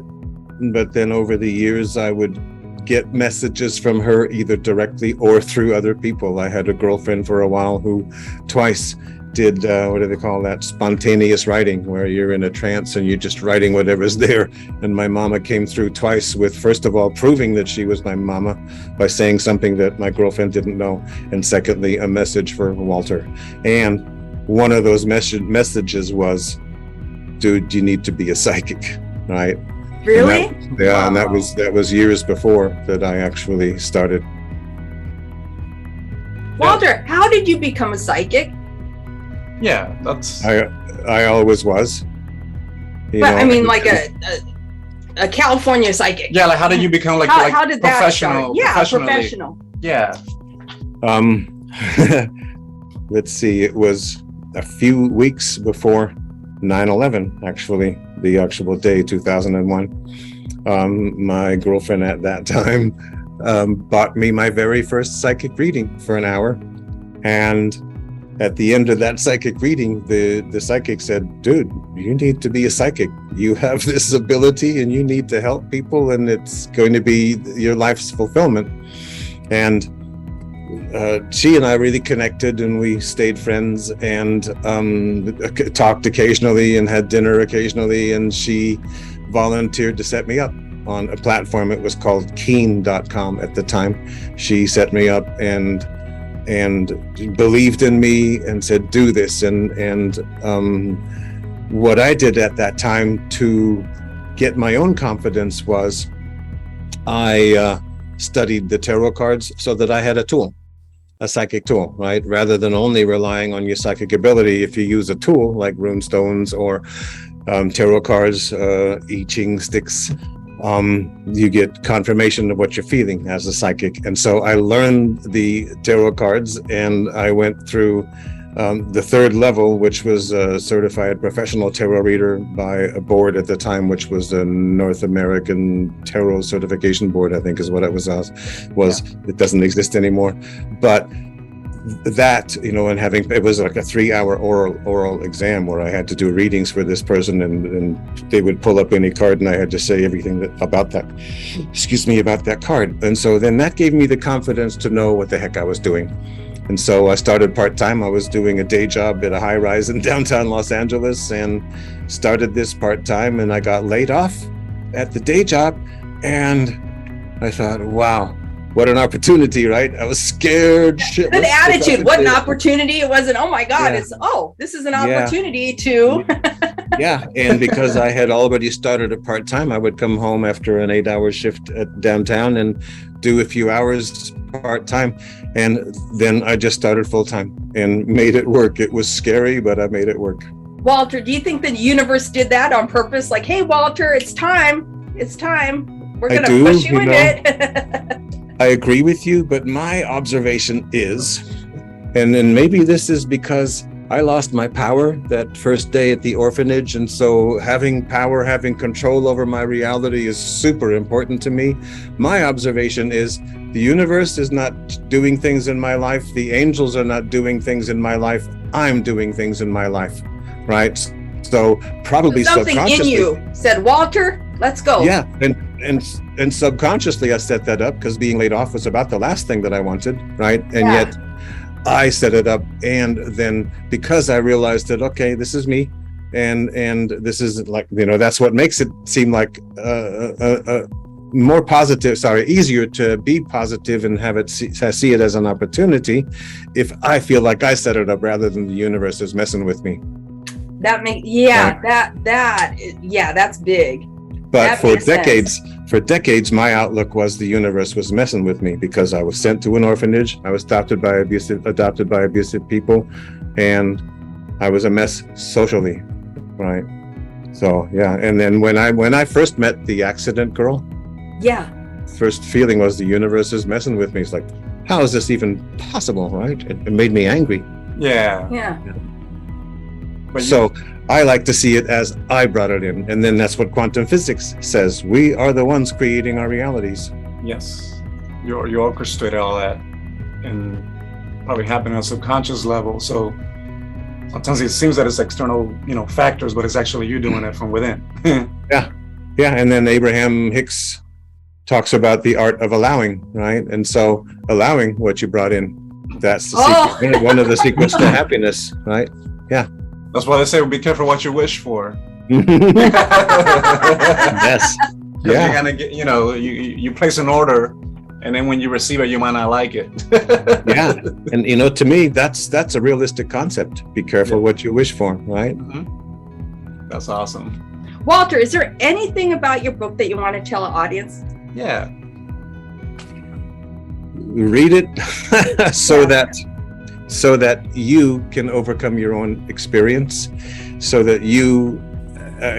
but then over the years I would get messages from her either directly or through other people. I had a girlfriend for a while who twice did, what do they call that? Spontaneous writing, where you're in a trance and you're just writing whatever's there. And my mama came through twice with, first of all, proving that she was my mama by saying something that my girlfriend didn't know. And secondly, a message for Walter. And one of those messages was, dude, you need to be a psychic, right? Really? And that was years before that I actually started. Walter, how did you become a psychic? Yeah, that's. I always was. I mean, like a California psychic. Yeah, like how did you become how did that professional? Yeah, professional. Yeah. Let's see. It was a few weeks before 9/11, actually, the actual day, 2001. My girlfriend at that time bought me my very first psychic reading for an hour. And at the end of that psychic reading, the psychic said, dude, you need to be a psychic. You have this ability and you need to help people, and it's going to be your life's fulfillment. And she and I really connected, and we stayed friends, and talked occasionally and had dinner occasionally. And she volunteered to set me up on a platform. It was called Keen.com at the time. She set me up and believed in me and said, do this. And what I did at that time to get my own confidence was I studied the tarot cards so that I had a psychic tool, right? Rather than only relying on your psychic ability. If you use a tool like rune stones or tarot cards, I Ching sticks, you get confirmation of what you're feeling as a psychic. And so I learned the tarot cards, and I went through the third level, which was a certified professional tarot reader by a board at the time, which was the North American Tarot Certification Board, I think is what it was. It doesn't exist anymore. But that, and it was like a 3-hour oral exam where I had to do readings for this person, and they would pull up any card and I had to say everything about that card. And so then that gave me the confidence to know what the heck I was doing. And so I started part-time. I was doing a day job at a high-rise in downtown Los Angeles, and started this part-time, and I got laid off at the day job. And I thought, wow, what an opportunity, right? I was scared shitless. Good attitude. What an opportunity. It wasn't, oh my God, yeah. This is an opportunity to. Yeah, and because I had already started a part-time, I would come home after an 8-hour shift at downtown and do a few hours part-time, and then I just started full-time and made it work. It was scary, but I made it work. Walter, do you think the universe did that on purpose? Like, hey, Walter, it's time. We're going to push you into it. I agree with you, but my observation is, and maybe this is because I lost my power that first day at the orphanage, and so having power, having control over my reality is super important to me. My observation is the universe is not doing things in my life. The angels are not doing things in my life. I'm doing things in my life, right? So probably something subconsciously in you said, Walter, let's go. Yeah, and subconsciously I set that up because being laid off was about the last thing that I wanted, right? And yet I set it up, and then because I realized that, okay, this is me, and this is like, that's what makes it seem like more positive, easier to be positive and have it see it as an opportunity if I feel like I set it up rather than the universe is messing with me. That makes, that's big. But for decades, my outlook was the universe was messing with me because I was sent to an orphanage. I was adopted by abusive people, and I was a mess socially, right? So yeah, and then when I first met the accident girl, first feeling was the universe is messing with me. It's like, how is this even possible, right? It made me angry. Yeah. So I like to see it as I brought it in, and then that's what quantum physics says. We are the ones creating our realities. Yes, you orchestrated all that, and probably happened on a subconscious level. So sometimes it seems that it's external, factors, but it's actually you doing it from within. Yeah. And then Abraham Hicks talks about the art of allowing, right? And so allowing what you brought in, that's the secret, one of the secrets to happiness, right? Yeah. That's why they say, be careful what you wish for. Yes. You're gonna get, you place an order, and then when you receive it, you might not like it. Yeah, and to me, that's a realistic concept. Be careful what you wish for, right? Mm-hmm. That's awesome. Walter, is there anything about your book that you want to tell an audience? Yeah. Read it so that you can overcome your own experience, so that you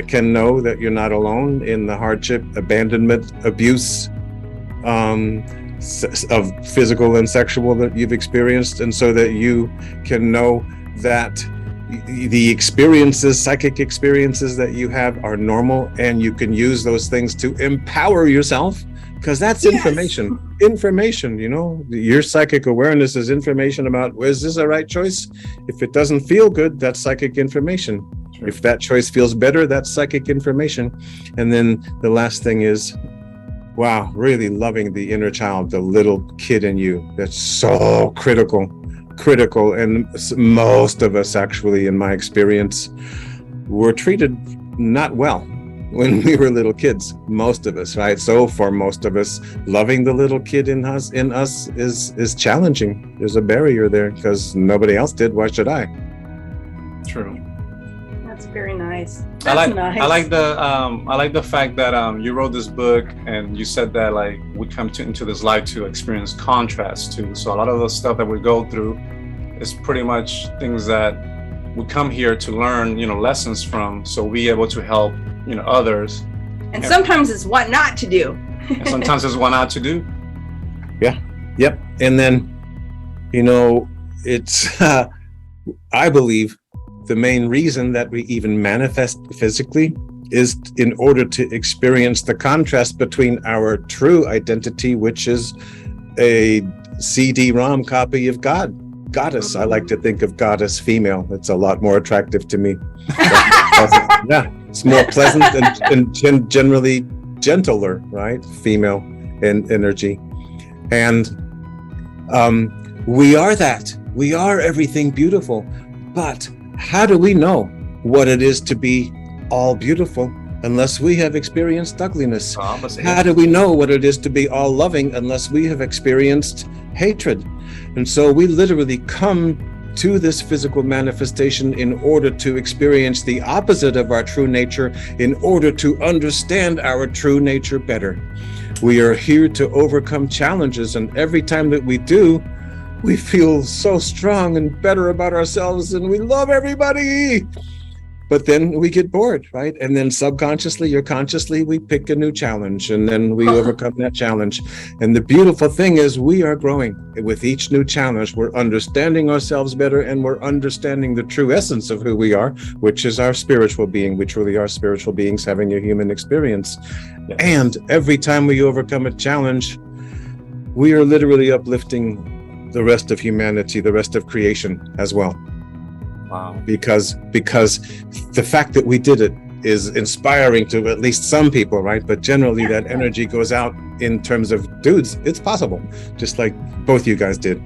can know that you're not alone in the hardship, abandonment, abuse of physical and sexual that you've experienced, and so that you can know that the experiences, psychic experiences that you have are normal, and you can use those things to empower yourself, because that's information. Your psychic awareness is information about, is this a right choice? If it doesn't feel good, that's psychic information. Sure. If that choice feels better, that's psychic information. And then the last thing is, wow, really loving the inner child, the little kid in you. That's so critical. And most of us, actually, in my experience, were treated not well when we were little kids, most of us, right? So for most of us, loving the little kid in us is challenging. There's a barrier there because nobody else did. Why should I? True. That's very nice. I like the fact that you wrote this book, and you said that like we come into this life to experience contrast too. So a lot of the stuff that we go through is pretty much things that we come here to learn, lessons from, so we be able to help others. And sometimes it's what not to do. And sometimes it's what not to do. Yeah. Yep. And then, it's I believe the main reason that we even manifest physically is in order to experience the contrast between our true identity, which is a CD-ROM copy of Goddess. I like to think of Goddess female. It's a lot more attractive to me. Yeah, it's more pleasant and generally gentler, right? Female in energy. And we are that. We are everything beautiful. But how do we know what it is to be all beautiful unless we have experienced ugliness? How do we know what it is to be all loving unless we have experienced hatred? And so we literally come to this physical manifestation in order to experience the opposite of our true nature, in order to understand our true nature better. We are here to overcome challenges, and every time that we do, we feel so strong and better about ourselves, and we love everybody. But then we get bored, right? And then subconsciously or consciously, we pick a new challenge, and then we overcome that challenge. And the beautiful thing is we are growing. With each new challenge, we're understanding ourselves better, and we're understanding the true essence of who we are, which is our spiritual being. We truly are spiritual beings having a human experience. Yeah. And every time we overcome a challenge, we are literally uplifting the rest of humanity, the rest of creation as well. Wow. Because the fact that we did it is inspiring to at least some people, right? But generally that energy goes out in terms of, dudes, it's possible. Just like both you guys did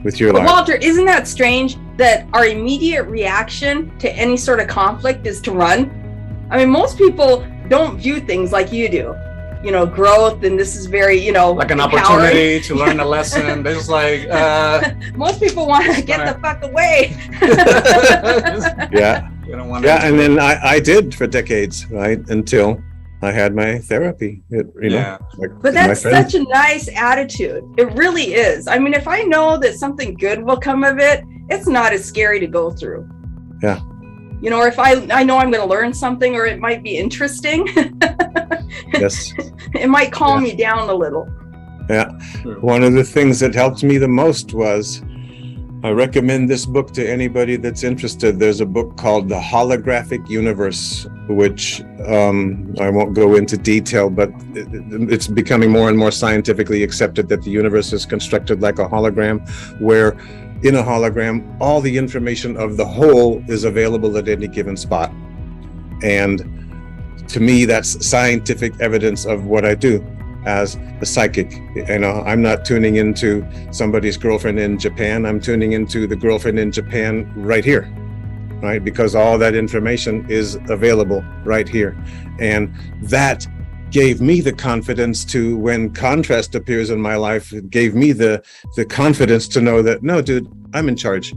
with your life. Walter, isn't that strange that our immediate reaction to any sort of conflict is to run? I mean, most people don't view things like you do. You know, growth, and this is very, you know, like an empowering. Opportunity to learn a lesson. They're just like, most people want to get the fuck away. Yeah. Yeah, and then I did for decades, right? Until I had my therapy. But that's such a nice attitude. It really is. I mean, if I know that something good will come of it, it's not as scary to go through. Yeah. You know, or if I know I'm going to learn something, or it might be interesting. Yes. It might calm me down a little. Yeah. One of the things that helped me the most was, I recommend this book to anybody that's interested. There's a book called The Holographic Universe, which I won't go into detail, but it's becoming more and more scientifically accepted that the universe is constructed like a hologram, where in a hologram, all the information of the whole is available at any given spot. And to me, that's scientific evidence of what I do as a psychic. You know, I'm not tuning into somebody's girlfriend in Japan. I'm tuning into the girlfriend in Japan right here, right? Because all that information is available right here. And that gave me the confidence to, when contrast appears in my life, it gave me the confidence to know that, no, dude, I'm in charge.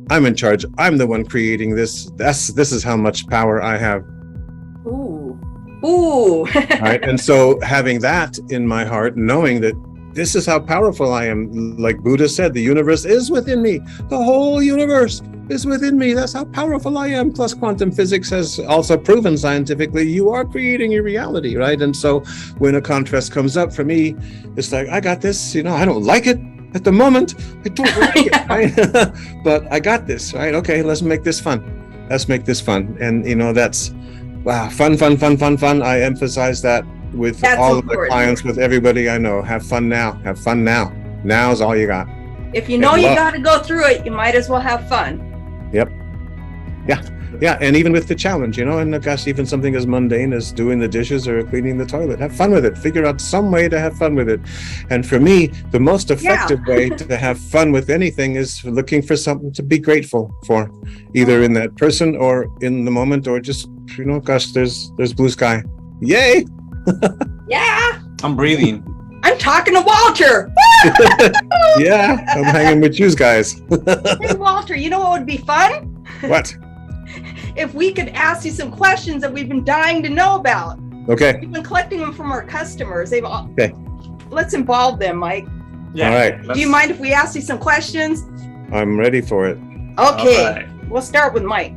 I'm in charge. I'm the one creating this. This is how much power I have. Ooh. Right. And so having that in my heart, knowing that this is how powerful I am, like Buddha said, the universe is within me. The whole universe is within me. That's how powerful I am. Plus, quantum physics has also proven scientifically you are creating your reality, right? And so when a contrast comes up for me, it's like, I got this. You know, I don't like it at the moment. I don't like it, right? But I got this, right? Okay, let's make this fun. Let's make this fun. And, you know, that's, wow, fun. I emphasize that with all of the clients, with everybody I know. Have fun now. Have fun now. Now's all you got. If you know you got to go through it, you might as well have fun. Yep. Yeah. And even with the challenge, you know, and gosh, even something as mundane as doing the dishes or cleaning the toilet, have fun with it. Figure out some way to have fun with it. And for me, the most effective way to have fun with anything is looking for something to be grateful for, either in that person or in the moment, or just, you know, gosh, there's blue sky. Yay! Yeah. I'm breathing. I'm talking to Walter. Yeah, I'm hanging with you guys. Hey, Walter, you know what would be fun? What? If we could ask you some questions that we've been dying to know about. Okay. We've been collecting them from our customers. Okay. Let's involve them, Mike. Yeah. All right. Do you mind if we ask you some questions? I'm ready for it. Okay. All right. We'll start with Mike.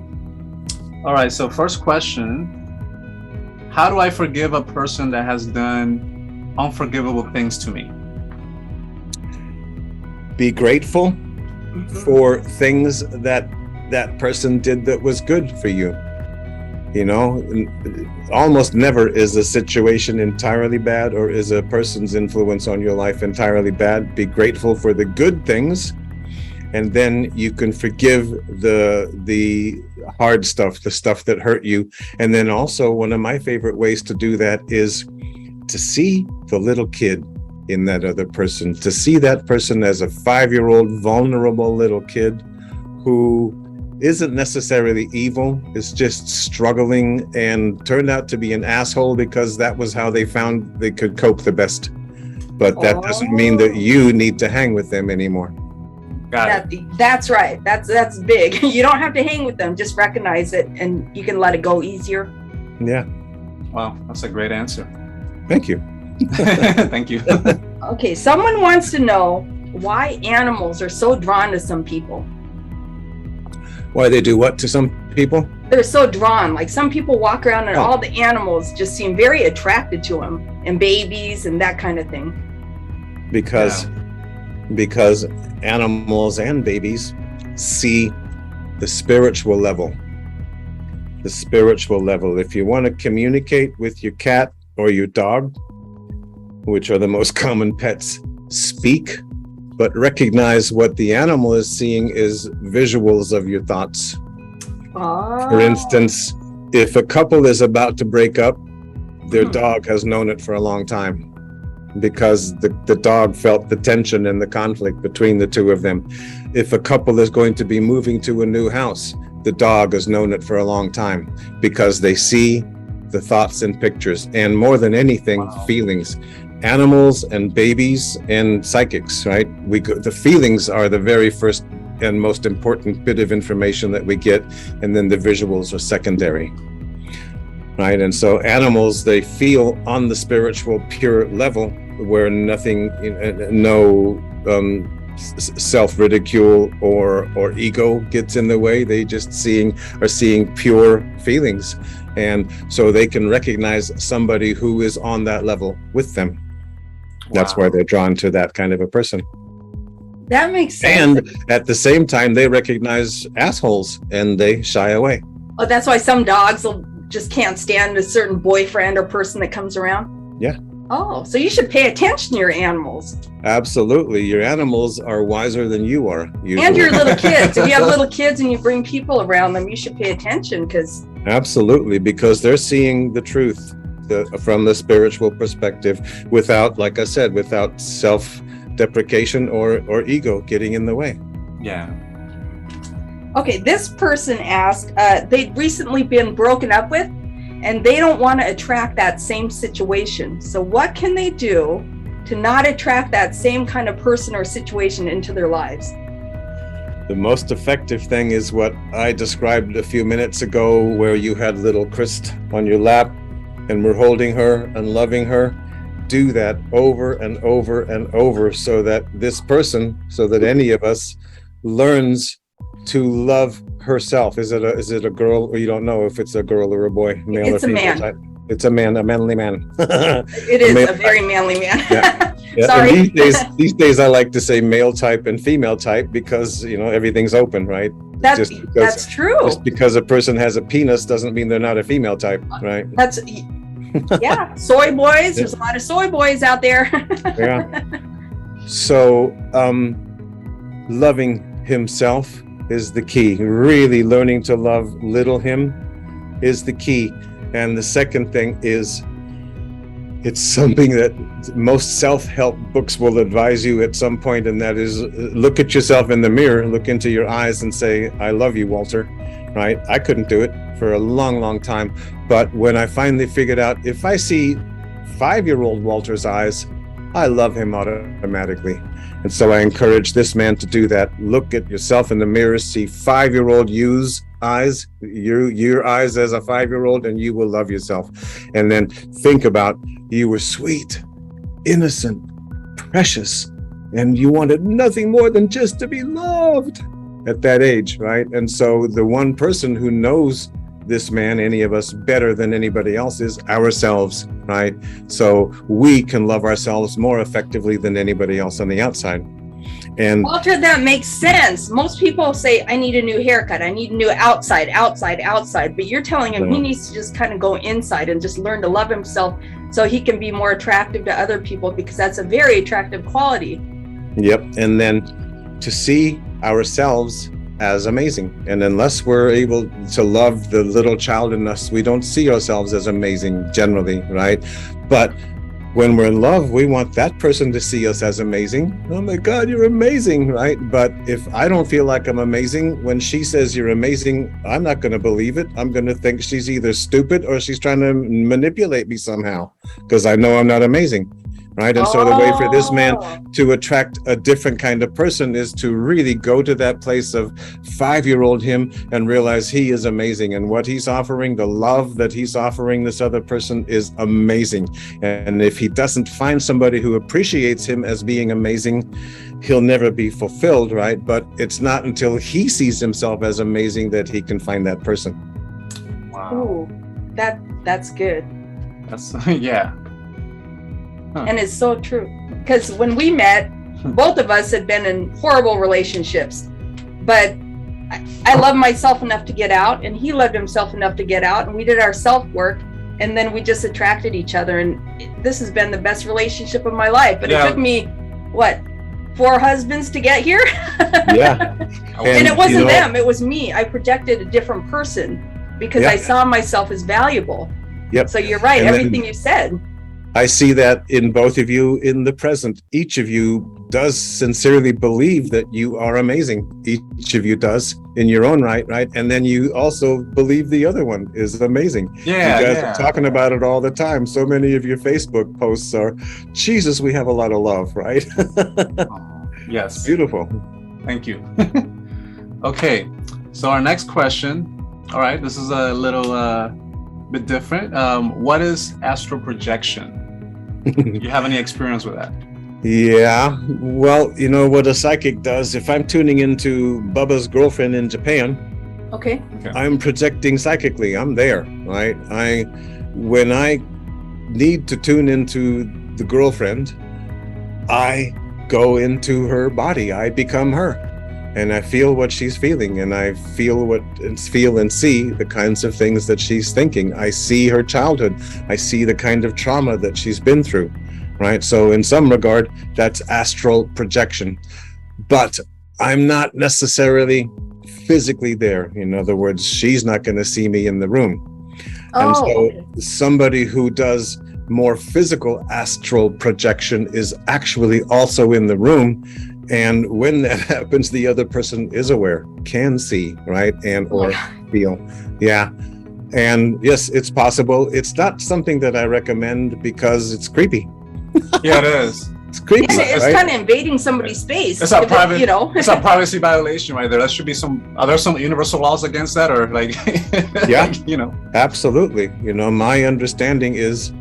All right. So first question, how do I forgive a person that has done unforgivable things to me? Be grateful for things that person did that was good for you. You know, almost never is a situation entirely bad, or is a person's influence on your life entirely bad. Be grateful for the good things, and then you can forgive the hard stuff, the stuff that hurt you. And then also, one of my favorite ways to do that is to see the little kid in that other person, to see that person as a 5-year-old vulnerable little kid who isn't necessarily evil, is just struggling and turned out to be an asshole because that was how they found they could cope the best. But that doesn't mean that you need to hang with them anymore. That's right. That's big. You don't have to hang with them. Just recognize it, and you can let it go easier. Yeah. Wow, that's a great answer. Thank you. Thank you. Okay, someone wants to know why animals are so drawn to some people. Why they do what to some people? They're so drawn. Like some people walk around and all the animals just seem very attracted to them, and babies and that kind of thing. Because animals and babies see the spiritual level. The spiritual level. If you want to communicate with your cat or your dog, which are the most common pets, speak, but recognize what the animal is seeing is visuals of your thoughts. Oh. For instance, if a couple is about to break up, their dog has known it for a long time, because the dog felt the tension and the conflict between the two of them. If a couple is going to be moving to a new house, the dog has known it for a long time, because they see the thoughts and pictures, and more than anything, feelings. Animals and babies and psychics, right? The feelings are the very first and most important bit of information that we get, and then the visuals are secondary, right? And so animals, they feel on the spiritual pure level, where nothing, no self-ridicule or ego gets in the way. They just are seeing pure feelings, and so they can recognize somebody who is on that level with them. That's why they're drawn to that kind of a person. That makes sense. And at the same time, they recognize assholes and they shy away. Oh, that's why some dogs just can't stand a certain boyfriend or person that comes around? Yeah. Oh, so you should pay attention to your animals. Absolutely. Your animals are wiser than you are. Usually. And your little kids. If you have little kids and you bring people around them, you should pay attention, because... Absolutely, because they're seeing the truth from the spiritual perspective, without, like I said, without self-deprecation or ego getting in the way. Yeah. Okay, this person asked, they'd recently been broken up with, and they don't want to attract that same situation. So what can they do to not attract that same kind of person or situation into their lives? The most effective thing is what I described a few minutes ago, where you had little Krist on your lap and we're holding her and loving her. Do that over and over and over, so that any of us learns to love herself. Is it a girl, or you don't know if it's a girl or a boy, male it's or female a man. type? It's a man, a manly man. It is a very manly man. Yeah. Yeah. Sorry. And these days I like to say male type and female type, because everything's open, right? That's true. Just because a person has a penis doesn't mean they're not a female type, right? Yeah. Soy boys. There's a lot of soy boys out there. Yeah. So loving himself is the key. Really learning to love little him is the key. And the second thing is, it's something that most self-help books will advise you at some point, and that is, look at yourself in the mirror, look into your eyes and say, I love you, Walter, right? I couldn't do it for a long, long time. But when I finally figured out, if I see 5-year-old Walter's eyes, I love him automatically. And so I encourage this man to do that. Look at yourself in the mirror, see 5-year-old you's eyes, your eyes as a 5-year-old, and you will love yourself. And then think about, you were sweet, innocent, precious, and you wanted nothing more than just to be loved at that age, right? And so the one person who knows this man, any of us, better than anybody else is ourselves, right? So we can love ourselves more effectively than anybody else on the outside. And Walter, that makes sense. Most people say, I need a new haircut, I need a new outside, but you're telling him he needs to just kind of go inside and just learn to love himself, so he can be more attractive to other people, because that's a very attractive quality. Yep. And then to see ourselves as amazing. And unless we're able to love the little child in us, we don't see ourselves as amazing generally, right? But when we're in love, we want that person to see us as amazing. Oh my God, you're amazing, right? But if I don't feel like I'm amazing, when she says you're amazing, I'm not going to believe it. I'm going to think she's either stupid or she's trying to manipulate me somehow, because I know I'm not amazing. right? And so the way for this man to attract a different kind of person is to really go to that place of 5-year-old him and realize he is amazing, and what he's offering, the love that he's offering this other person is amazing. And if he doesn't find somebody who appreciates him as being amazing, he'll never be fulfilled, right? But it's not until he sees himself as amazing that he can find that person. Wow. Ooh, that's good. That's yeah. Huh. And it's so true. Because when we met, both of us had been in horrible relationships. But I love myself enough to get out, and he loved himself enough to get out, and we did our self-work, and then we just attracted each other. And this has been the best relationship of my life. But it took me, 4 husbands to get here? Yeah. And it wasn't them, it was me. I projected a different person because I saw myself as valuable. Yep. So you're right, and everything you said. I see that in both of you in the present. Each of you does sincerely believe that you are amazing. Each of you does in your own right? And then you also believe the other one is amazing. Yeah, you guys are talking about it all the time. So many of your Facebook posts are, Jesus, we have a lot of love, right? Yes. Beautiful. Thank you. Okay, so our next question. All right, this is a little bit different. What is astral projection? Do you have any experience with that? Yeah, well, you know what a psychic does, if I'm tuning into Bubba's girlfriend in Japan, Okay. I'm projecting psychically. I'm there, right? When I need to tune into the girlfriend, I go into her body. I become her, and I feel what she's feeling, and I feel and see the kinds of things that she's thinking. I see her childhood. I see the kind of trauma that she's been through, right? So in some regard, that's astral projection, but I'm not necessarily physically there. In other words, she's not going to see me in the room. And so somebody who does more physical astral projection is actually also in the room. And when that happens, the other person is aware, can see, right? And or feel. Yeah. And yes, it's possible. It's not something that I recommend because it's creepy. Yeah, it is. It's creepy. It's kind of invading somebody's space. It's a private, it's a privacy violation right there. That should be are there some universal laws against that, or like, yeah, like, absolutely. My understanding is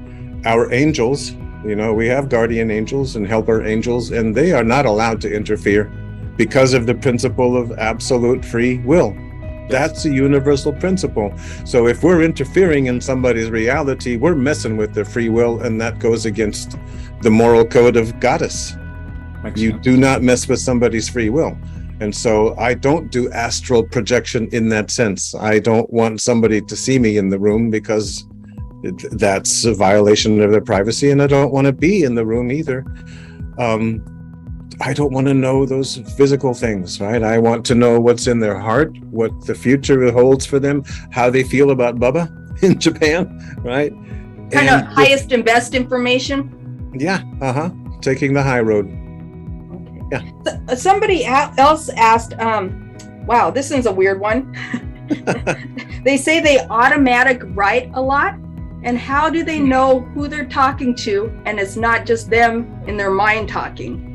our angels, we have guardian angels and helper angels, and they are not allowed to interfere because of the principle of absolute free will. That's a universal principle. So if we're interfering in somebody's reality, we're messing with their free will, and that goes against the moral code of Goddess. You do not mess with somebody's free will. And so I don't do astral projection in that sense. I don't want somebody to see me in the room because that's a violation of their privacy, and I don't want to be in the room either. I don't want to know those physical things, right? I want to know what's in their heart, what the future holds for them, how they feel about Bubba in Japan, right? Kind of highest and best information. Yeah, taking the high road. Okay. Yeah. Somebody else asked, wow, this one's a weird one. They say they automatic write a lot. And how do they know who they're talking to, and it's not just them in their mind talking?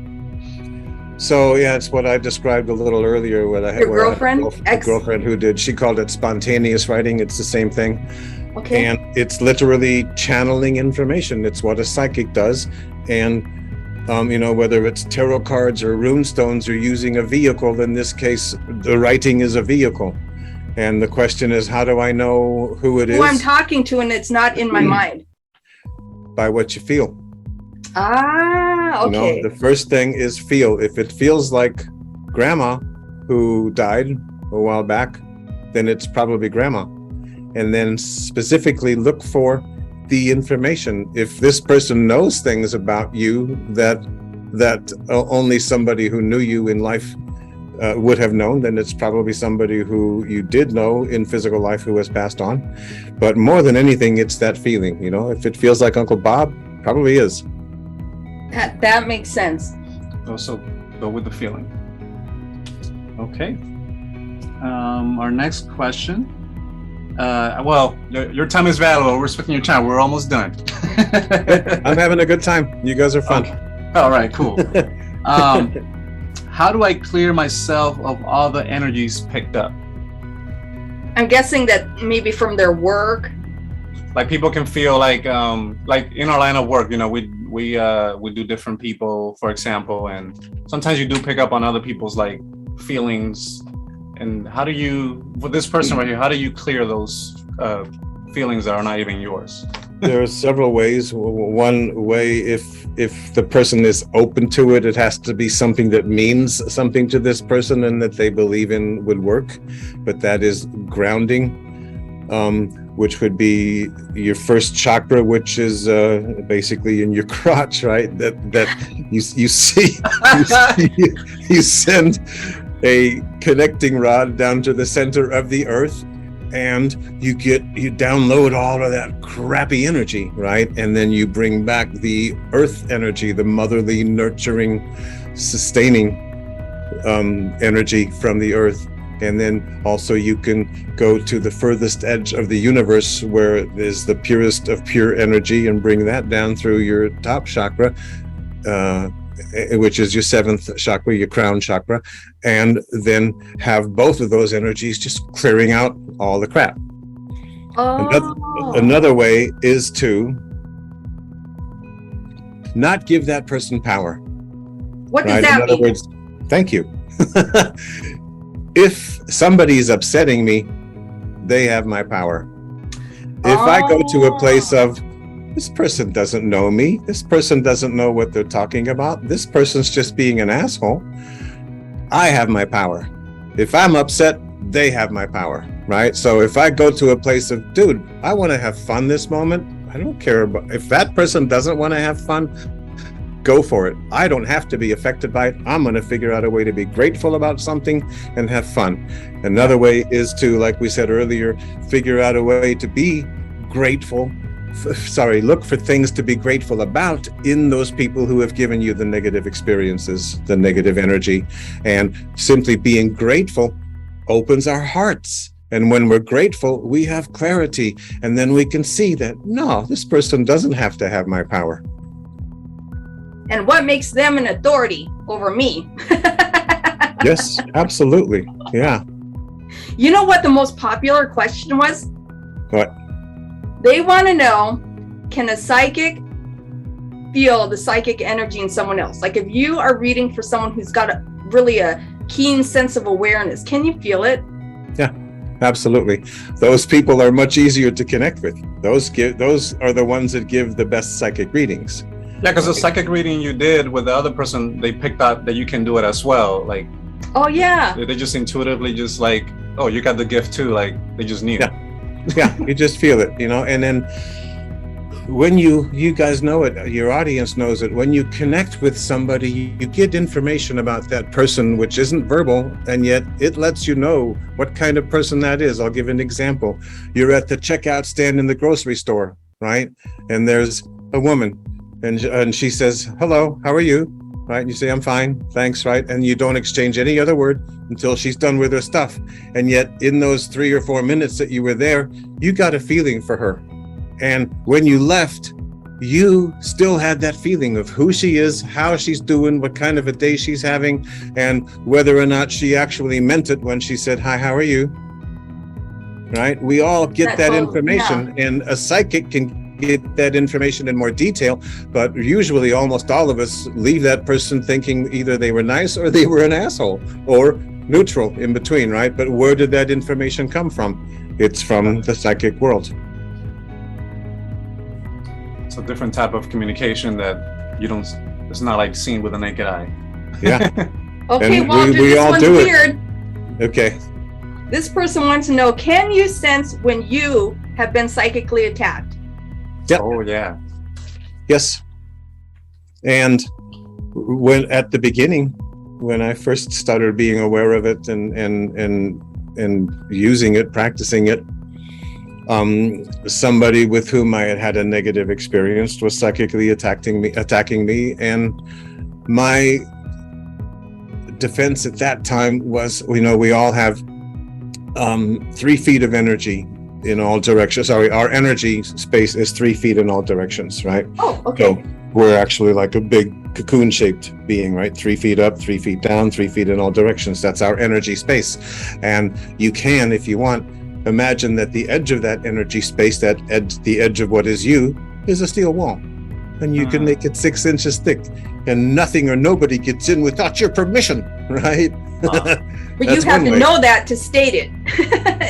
So yeah, it's what I described a little earlier. Your girlfriend? Girlfriend who did. She called it spontaneous writing. It's the same thing. Okay. And it's literally channeling information. It's what a psychic does. And whether it's tarot cards or rune stones or using a vehicle, in this case, the writing is a vehicle. And the question is, how do I know who it is? Who I'm talking to, and it's not in my mind. By what you feel. Okay. The first thing is feel. If it feels like grandma who died a while back, then it's probably grandma. And then specifically look for the information. If this person knows things about you that only somebody who knew you in life would have known, then it's probably somebody who you did know in physical life who has passed on. But more than anything, it's that feeling. If it feels like Uncle Bob, probably is. That makes sense. Also go with the feeling. Okay. Our next question. Well, your time is valuable. We're respecting your time. We're almost done. I'm having a good time. You guys are fun. Okay. All right, cool. How do I clear myself of all the energies picked up? I'm guessing that maybe from their work. Like people can feel like in our line of work, we do different people, for example, and sometimes you do pick up on other people's like feelings. And how do you, for this person right here, how do you clear those feelings that are not even yours? There are several ways. One way, if the person is open to it, it has to be something that means something to this person and that they believe in would work. But that is grounding, which would be your first chakra, which is basically in your crotch, right? That you send a connecting rod down to the center of the earth, and you download all of that crappy energy, right? And then you bring back the earth energy, the motherly, nurturing, sustaining energy from the earth. And then also you can go to the furthest edge of the universe where there's the purest of pure energy and bring that down through your top chakra, which is your seventh chakra, your crown chakra, and then have both of those energies just clearing out all the crap. Another way is to not give that person power. What does that mean? In other words, thank you. If somebody's upsetting me, they have my power. If I go to a place of, this person doesn't know me, this person doesn't know what they're talking about, this person's just being an asshole, I have my power. If I'm upset, they have my power, right? So if I go to a place of, dude, I want to have fun this moment, I don't care about, if that person doesn't want to have fun, go for it. I don't have to be affected by it. I'm going to figure out a way to be grateful about something and have fun. Another way is to, like we said earlier, figure out a way to be grateful. Look for things to be grateful about in those people who have given you the negative experiences, the negative energy. And simply being grateful opens our hearts. And when we're grateful, we have clarity. And then we can see that, no, this person doesn't have to have my power. And what makes them an authority over me? Yes, absolutely. Yeah. You know what the most popular question was? What? They want to know, can a psychic feel the psychic energy in someone else? Like if you are reading for someone who's got a keen sense of awareness, can you feel it? Yeah, absolutely. Those people are much easier to connect with. Those are the ones that give the best psychic readings. Yeah, because the psychic reading you did with the other person, they picked up that you can do it as well. Like, oh yeah, they just intuitively just like, oh, you got the gift too. Like they just knew. Yeah, you just feel it, and then when you guys know it, your audience knows it, when you connect with somebody, you get information about that person, which isn't verbal, and yet it lets you know what kind of person that is. I'll give an example. You're at the checkout stand in the grocery store, right? And there's a woman, and she says, hello, how are you? Right? And you say, I'm fine, thanks, right? And you don't exchange any other word until she's done with her stuff. And yet in those 3 or 4 minutes that you were there, you got a feeling for her. And when you left, you still had that feeling of who she is, how she's doing, what kind of a day she's having, and whether or not she actually meant it when she said, hi, how are you? Right? We all get that information, and a psychic can get that information in more detail, but usually almost all of us leave that person thinking either they were nice or they were an asshole, or neutral in between, right? But where did that information come from? It's from the psychic world. It's a different type of communication that it's not like seen with the naked eye. Yeah. Okay, and Walter, we this all one's do weird. Okay. This person wants to know, can you sense when you have been psychically attacked? Yep. Oh yeah. Yes. And when at the beginning, when I first started being aware of it and using it, practicing it, somebody with whom I had a negative experience was psychically attacking me, and my defense at that time was, we all have 3 feet of energy in all directions. Sorry, our energy space is 3 feet in all directions, right? Oh, okay. So we're actually like a big cocoon-shaped being, right? 3 feet up, 3 feet down, 3 feet in all directions. That's our energy space. And you can, if you want, imagine that the edge of that energy space, the edge of what is you, is a steel wall. And you can make it 6 inches thick, and nothing or nobody gets in without your permission, right? But you have to know that to state it.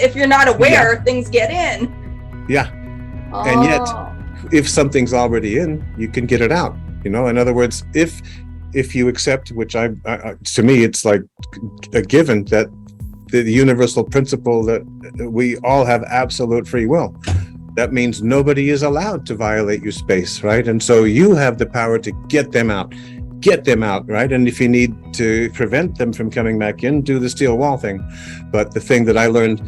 If you're not aware, things get in. Yeah. And yet, if something's already in, you can get it out. In other words, if you accept, which to me, it's like a given that the universal principle that we all have absolute free will. That means nobody is allowed to violate your space, right? And so you have the power to get them out, right? And if you need to prevent them from coming back in, do the steel wall thing. But the thing that I learned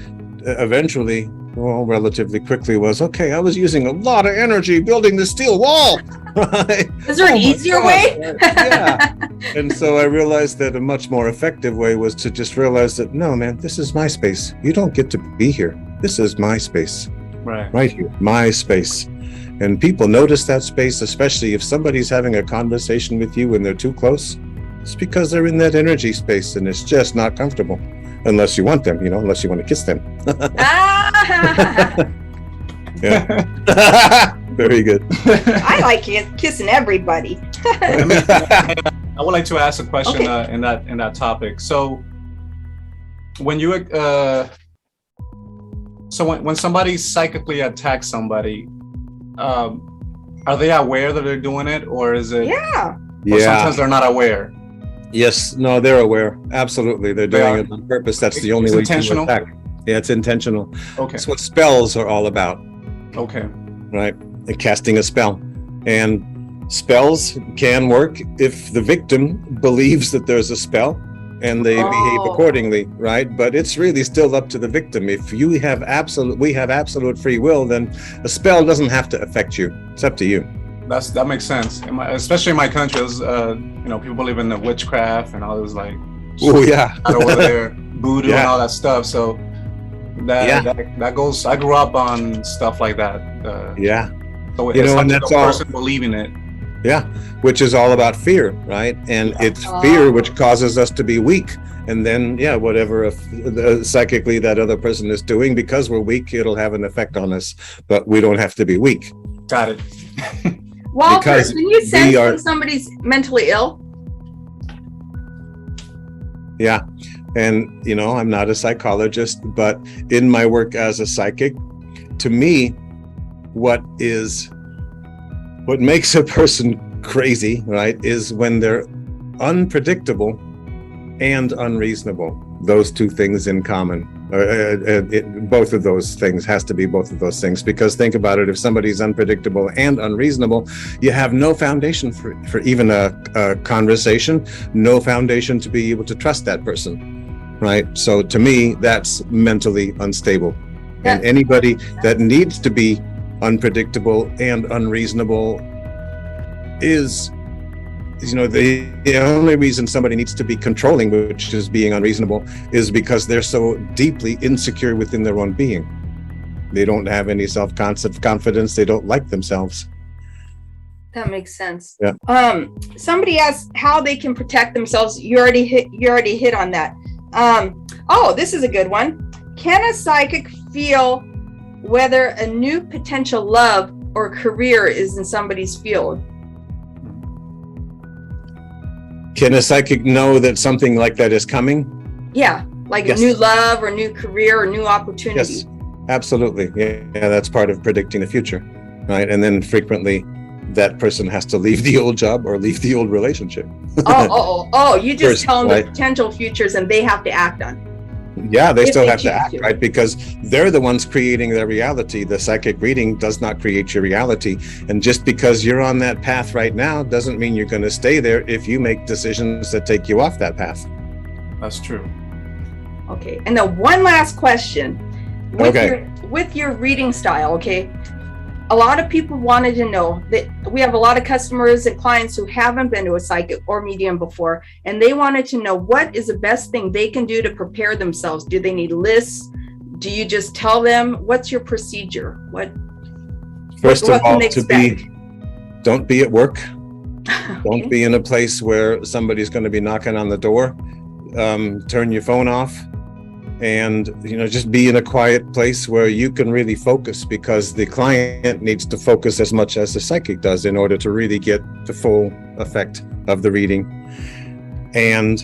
eventually, relatively quickly, was, okay, I was using a lot of energy building the steel wall. Right? Is there an easier way? Yeah. And so I realized that a much more effective way was to just realize that, no, man, this is my space. You don't get to be here. This is my space. Right here, my space. And people notice that space, especially if somebody's having a conversation with you when they're too close. It's because they're in that energy space and it's just not comfortable. Unless you want them, unless you want to kiss them. Yeah. Very good. I like kissing everybody. I would like to ask a question in that topic. So when you when somebody psychically attacks somebody, are they aware that they're doing it, or is it? Yeah. Or sometimes they're not aware. Yes. No, they're aware. Absolutely, they're doing it on purpose. That's the only way to attack. Yeah, it's intentional. Okay. It's what spells are all about. Okay. Right. Casting a spell, and spells can work if the victim believes that there's a spell and they behave accordingly, right? But it's really still up to the victim. If we have absolute free will, then a spell doesn't have to affect you. It's up to you. That makes sense. Especially in my country, people believe in the witchcraft and all this over there, voodoo and all that stuff. So that goes. I grew up on stuff like that. So it's and that's the all. Person believing it. Yeah, which is all about fear, right? And it's fear which causes us to be weak. And then, whatever psychically that other person is doing, because we're weak, it'll have an effect on us. But we don't have to be weak. Got it. Walter, can you sense when somebody's mentally ill? Yeah. And, I'm not a psychologist, but in my work as a psychic, to me, what makes a person crazy, right, is when they're unpredictable and unreasonable. Those two things in common. Both of those things has to be both of those things, because think about it, if somebody's unpredictable and unreasonable, you have no foundation for even a conversation, no foundation to be able to trust that person, right? So to me, that's mentally unstable. And anybody that needs to be unpredictable and unreasonable is the only reason somebody needs to be controlling, which is being unreasonable, is because they're so deeply insecure within their own being. They don't have any self-concept, confidence. They don't like themselves. That makes sense. Yeah. Somebody asked how they can protect themselves. You already hit on that. This is a good one. Can a psychic feel whether a new potential love or career is in somebody's field? Can a psychic know that something like that is coming? Yeah, like a new love or new career or new opportunity. Yes, absolutely. Yeah, that's part of predicting the future, right? And then frequently that person has to leave the old job or leave the old relationship. You just tell them the potential futures and they have to act on it. Yeah, they still have to act, right? Because they're the ones creating their reality. The psychic reading does not create your reality. And just because you're on that path right now doesn't mean you're going to stay there if you make decisions that take you off that path. That's true. Okay. And then one last question. With your reading style, okay? A lot of people wanted to know that we have a lot of customers and clients who haven't been to a psychic or medium before, and they wanted to know what is the best thing they can do to prepare themselves. Do they need lists? do you just tell them, what's your procedure? First what of all, can they don't be at work. Okay. Don't be in a place where somebody's going to be knocking on the door. Turn your phone off, and just be in a quiet place where you can really focus, because the client needs to focus as much as the psychic does in order to really get the full effect of the reading. And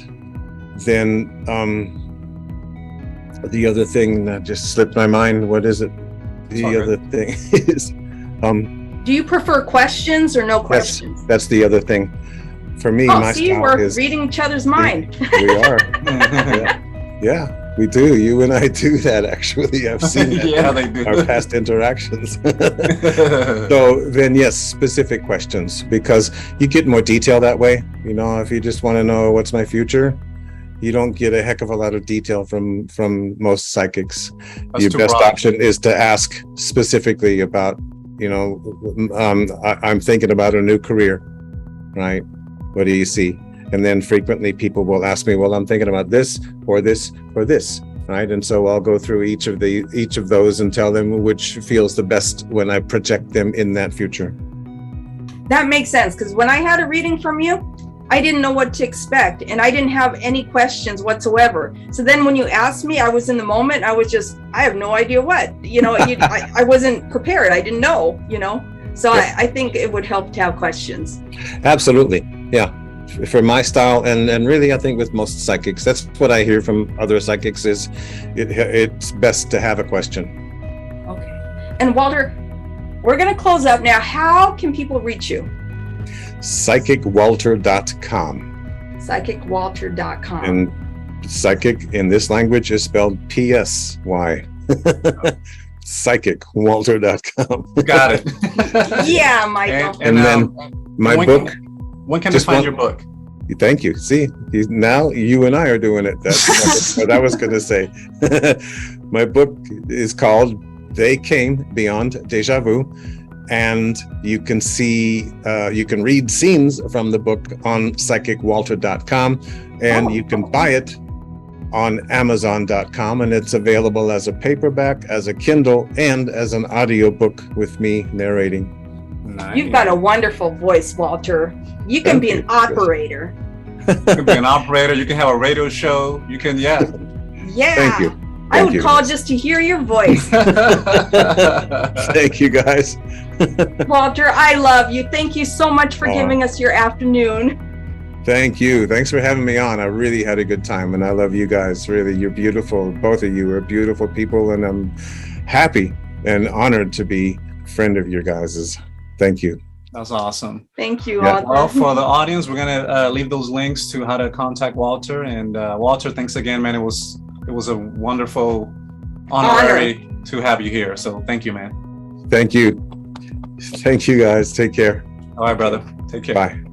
then the other thing that just slipped my mind, what is it? The other thing is do you prefer questions or no questions? That's the other thing. For me, my style we're is reading each other's mind. We are. Yeah, we do. You and I do that, actually. I've seen that. Yeah, they do. Our past interactions. So then, yes, specific questions, because you get more detail that way. If you just want to know what's my future, you don't get a heck of a lot of detail from most psychics. Your best option is to ask specifically about, I'm thinking about a new career, right? What do you see? And then frequently people will ask me, well, I'm thinking about this or this or this, right? And so I'll go through each of those and tell them which feels the best when I project them in that future. That makes sense, because when I had a reading from you, I didn't know what to expect, and I didn't have any questions whatsoever. So then when you asked me, I was in the moment. I have no idea what, I wasn't prepared. I didn't know, So yeah. I think it would help to have questions. Absolutely. Yeah. For my style, and really, I think with most psychics, that's what I hear from other psychics, is it's best to have a question. Okay. And Walter, we're going to close up now. How can people reach you? PsychicWalter.com. PsychicWalter.com. And psychic in this language is spelled PSY. PsychicWalter.com. Got it. Yeah, Michael. And then my book. When can I find your book? Thank you. See, now you and I are doing it. That's what I was going to say. My book is called They Came Beyond Deja Vu. And you can read scenes from the book on PsychicWalter.com, and you can buy it on Amazon.com, and it's available as a paperback, as a Kindle, and as an audiobook with me narrating. Nice. You've got a wonderful voice, Walter. You can be an operator. You can be an operator. You can have a radio show. You can, yeah. Thank you. I would call just to hear your voice. Thank you, guys. Walter, I love you. Thank you so much for giving us your afternoon. Thank you. Thanks for having me on. I really had a good time, and I love you guys. Really, you're beautiful. Both of you are beautiful people, and I'm happy and honored to be a friend of your guys's. Thank you. That's awesome. Thank you, Yeah. Walter. Well, for the audience, we're going to leave those links to how to contact Walter. And Walter, thanks again, man. It was a wonderful honor to have you here. So thank you, man. Thank you. Thank you, guys. Take care. All right, brother. Take care. Bye.